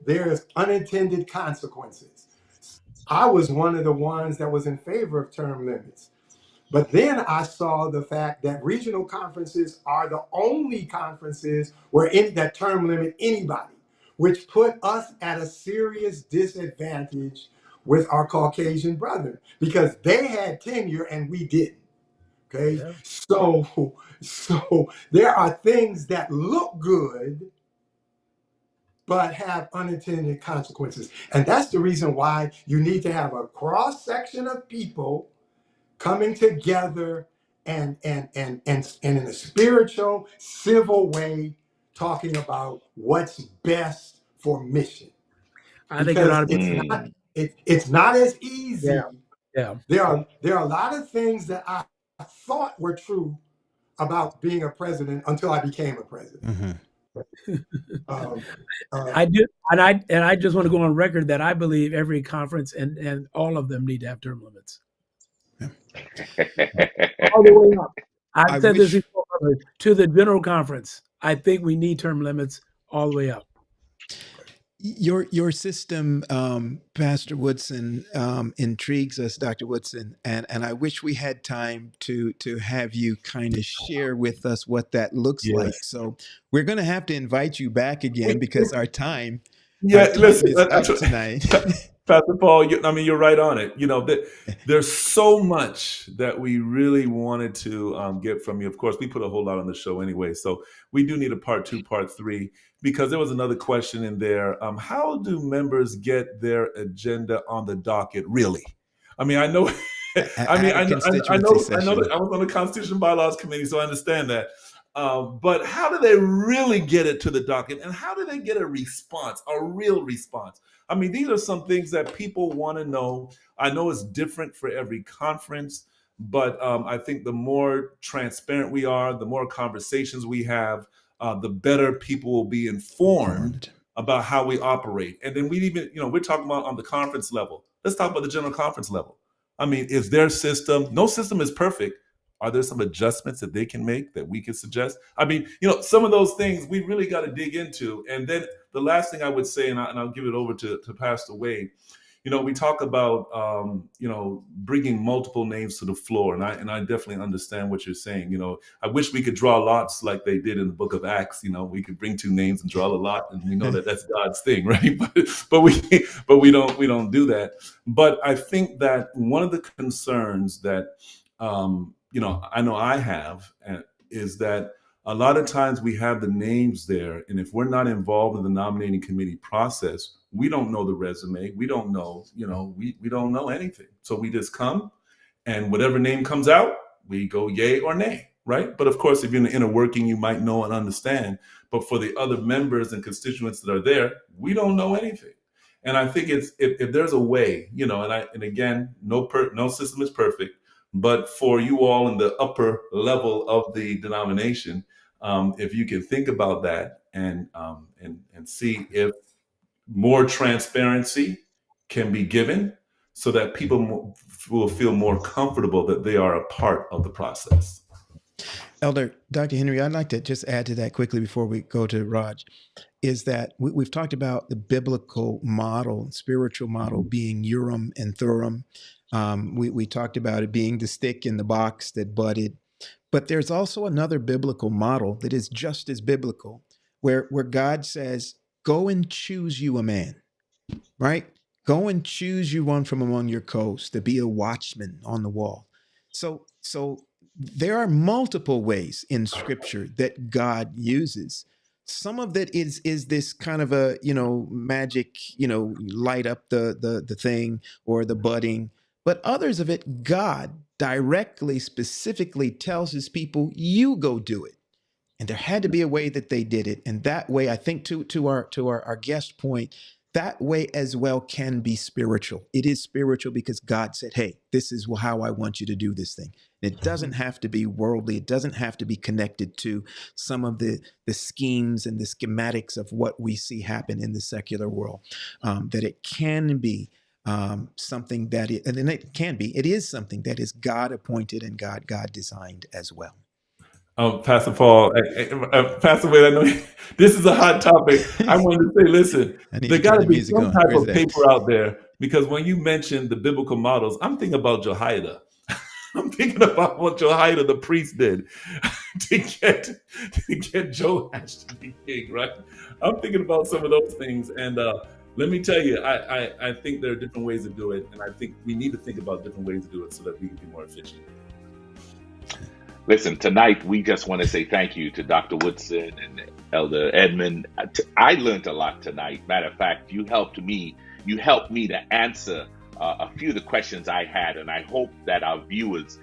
there's unintended consequences. I was one of the ones that was in favor of term limits. But then I saw the fact that regional conferences are the only conferences that term limit anybody, which put us at a serious disadvantage with our Caucasian brethren because they had tenure and we didn't. Okay, Yeah. So there are things that look good but have unintended consequences, and that's the reason why you need to have a cross section of people coming together and in a spiritual, civil way, talking about what's best for mission. I think it ought to be. It's not as easy. Yeah. There are a lot of things that I thought were true about being a president until I became a president. Mm-hmm. I do, and I just want to go on record that I believe every conference and all of them need to have term limits. Yeah. All the way up. I've said this before to the general conference. I think we need term limits all the way up. Your system, Pastor Woodson, intrigues us, Dr. Woodson, and I wish we had time to have you kind of share with us what that looks like. So we're going to have to invite you back again because our time is up tonight. Pastor Paul, you're right on it. There's so much that we really wanted to get from you. Of course, we put a whole lot on the show anyway, so we do need a part 2, part 3, because there was another question in there. How do members get their agenda on the docket, really? I mean, I know. I know that I was on the Constitution Bylaws Committee, so I understand that. But how do they really get it to the docket, and how do they get a response, a real response? I mean, these are some things that people want to know. I know it's different for every conference, but I think the more transparent we are, the more conversations we have, the better people will be informed about how we operate. And then we're talking about on the conference level. Let's talk about the general conference level. I mean, is their system, no system is perfect. Are there some adjustments that they can make that we can suggest? I mean, some of those things we really got to dig into. And then the last thing I would say, and I'll give it over to Pastor Wade, we talk about, bringing multiple names to the floor. And I definitely understand what you're saying. I wish we could draw lots like they did in the book of Acts. We could bring 2 names and draw a lot. And we know that that's God's thing, right? But we don't do that. But I think that one of the concerns that, I know I have, is that a lot of times we have the names there, and if we're not involved in the nominating committee process, we don't know the resume. We don't know, we don't know anything. So we just come, and whatever name comes out, we go yay or nay, right? But of course, if you're in the inner working, you might know and understand. But for the other members and constituents that are there, we don't know anything. And I think it's if there's a way, and again, no system is perfect, but for you all in the upper level of the denomination, if you can think about that and see if more transparency can be given so that people will feel more comfortable that they are a part of the process. Elder Dr. Henry, I'd like to just add to that quickly before we go to Raj, is that we've talked about the biblical model, spiritual model being Urim and Thummim. We talked about it being the stick in the box that budded. But there's also another biblical model that is just as biblical, where God says, go and choose you a man, right? Go and choose you one from among your coast to be a watchman on the wall. So there are multiple ways in Scripture that God uses. Some of that is this kind of a magic, light up the thing or the budding, but others of it, God directly, specifically tells his people, you go do it. And there had to be a way that they did it. And that way, I think to our guest point, that way as well can be spiritual. It is spiritual because God said, hey, this is how I want you to do this thing. And it doesn't have to be worldly. It doesn't have to be connected to some of the schemes and the schematics of what we see happen in the secular world. That it can be something that it is something that is God appointed and God designed as well. Pastor Paul, Pastor Wade, I know this is a hot topic. I wanted to say, listen, there got to be some type of paper out there, because when you mentioned the biblical models, I'm thinking about Jehoiada. I'm thinking about what Jehoiada the priest did to get Joash to be king, right? I'm thinking about some of those things, and let me tell you, I think there are different ways to do it, and I think we need to think about different ways to do it so that we can be more efficient. Listen, tonight we just want to say thank you to Dr. Woodson and Elder Edmond. I learned a lot tonight. Matter of fact, you helped me to answer a few of the questions I had, and I hope that our viewers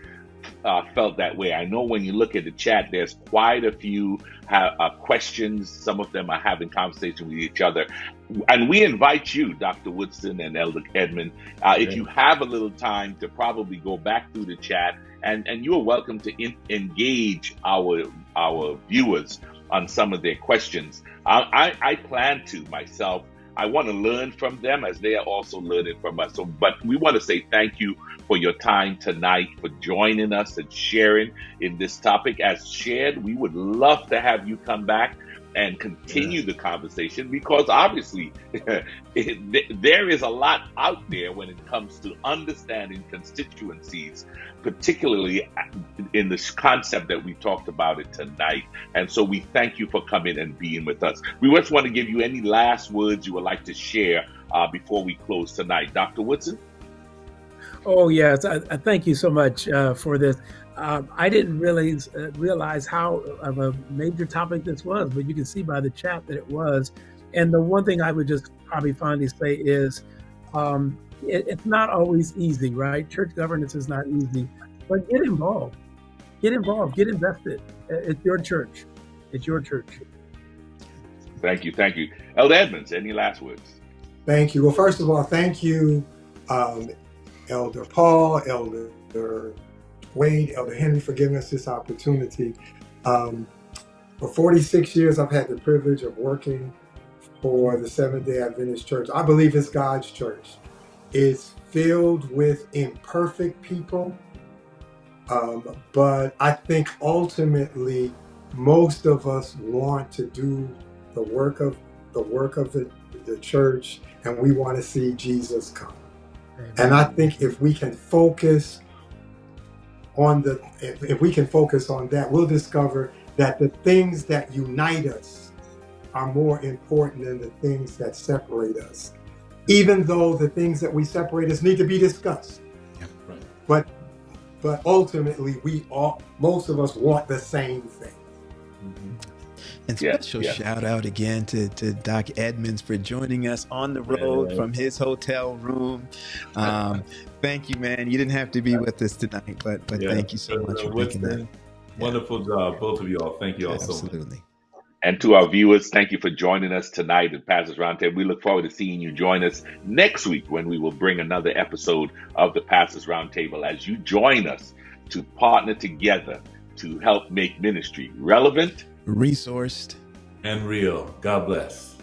felt that way. I know when you look at the chat, there's quite a few questions. Some of them are having conversation with each other. And we invite you, Dr. Woodson and Elder Edmond, if you have a little time to probably go back through the chat, and you're welcome to engage our viewers on some of their questions. I plan to myself. I want to learn from them as they are also learning from us. But we want to say thank you for your time tonight, for joining us and sharing in this topic. As shared, we would love to have you come back and continue the conversation, because obviously there is a lot out there when it comes to understanding constituencies, particularly in this concept that we talked about it tonight. And so we thank you for coming and being with us. We just want to give you any last words you would like to share before we close tonight. Dr. Woodson? Oh, yes. I thank you so much for this. I didn't really realize how of a major topic this was, but you can see by the chat that it was. And the one thing I would just probably finally say is it's not always easy, right? Church governance is not easy, but get involved. Get involved. Get invested. It's your church. It's your church. Thank you. Thank you. Elder Edmonds, any last words? Thank you. Well, first of all, thank you, Elder Paul, Elder Wade, Elder Henry, for giving us this opportunity. For 46 years, I've had the privilege of working for the Seventh-day Adventist Church. I believe it's God's church. It's filled with imperfect people, but I think ultimately most of us want to do the work of the church, and we want to see Jesus come. Amen. And I think if we can focus on that, we'll discover that the things that unite us are more important than the things that separate us, even though the things that we separate us need to be discussed. Yeah, right. But ultimately, most of us want the same thing. And Yes, special yes. shout out again to Doc Edmonds for joining us on the road from his hotel room. Thank you, man. You didn't have to be with us tonight, but thank you so much for making that. Wonderful job, both of you all. Thank you all so much. Absolutely. And to our viewers, thank you for joining us tonight at Pastors Roundtable. We look forward to seeing you join us next week when we will bring another episode of the Pastors Roundtable as you join us to partner together to help make ministry relevant, resourced, and real. God bless.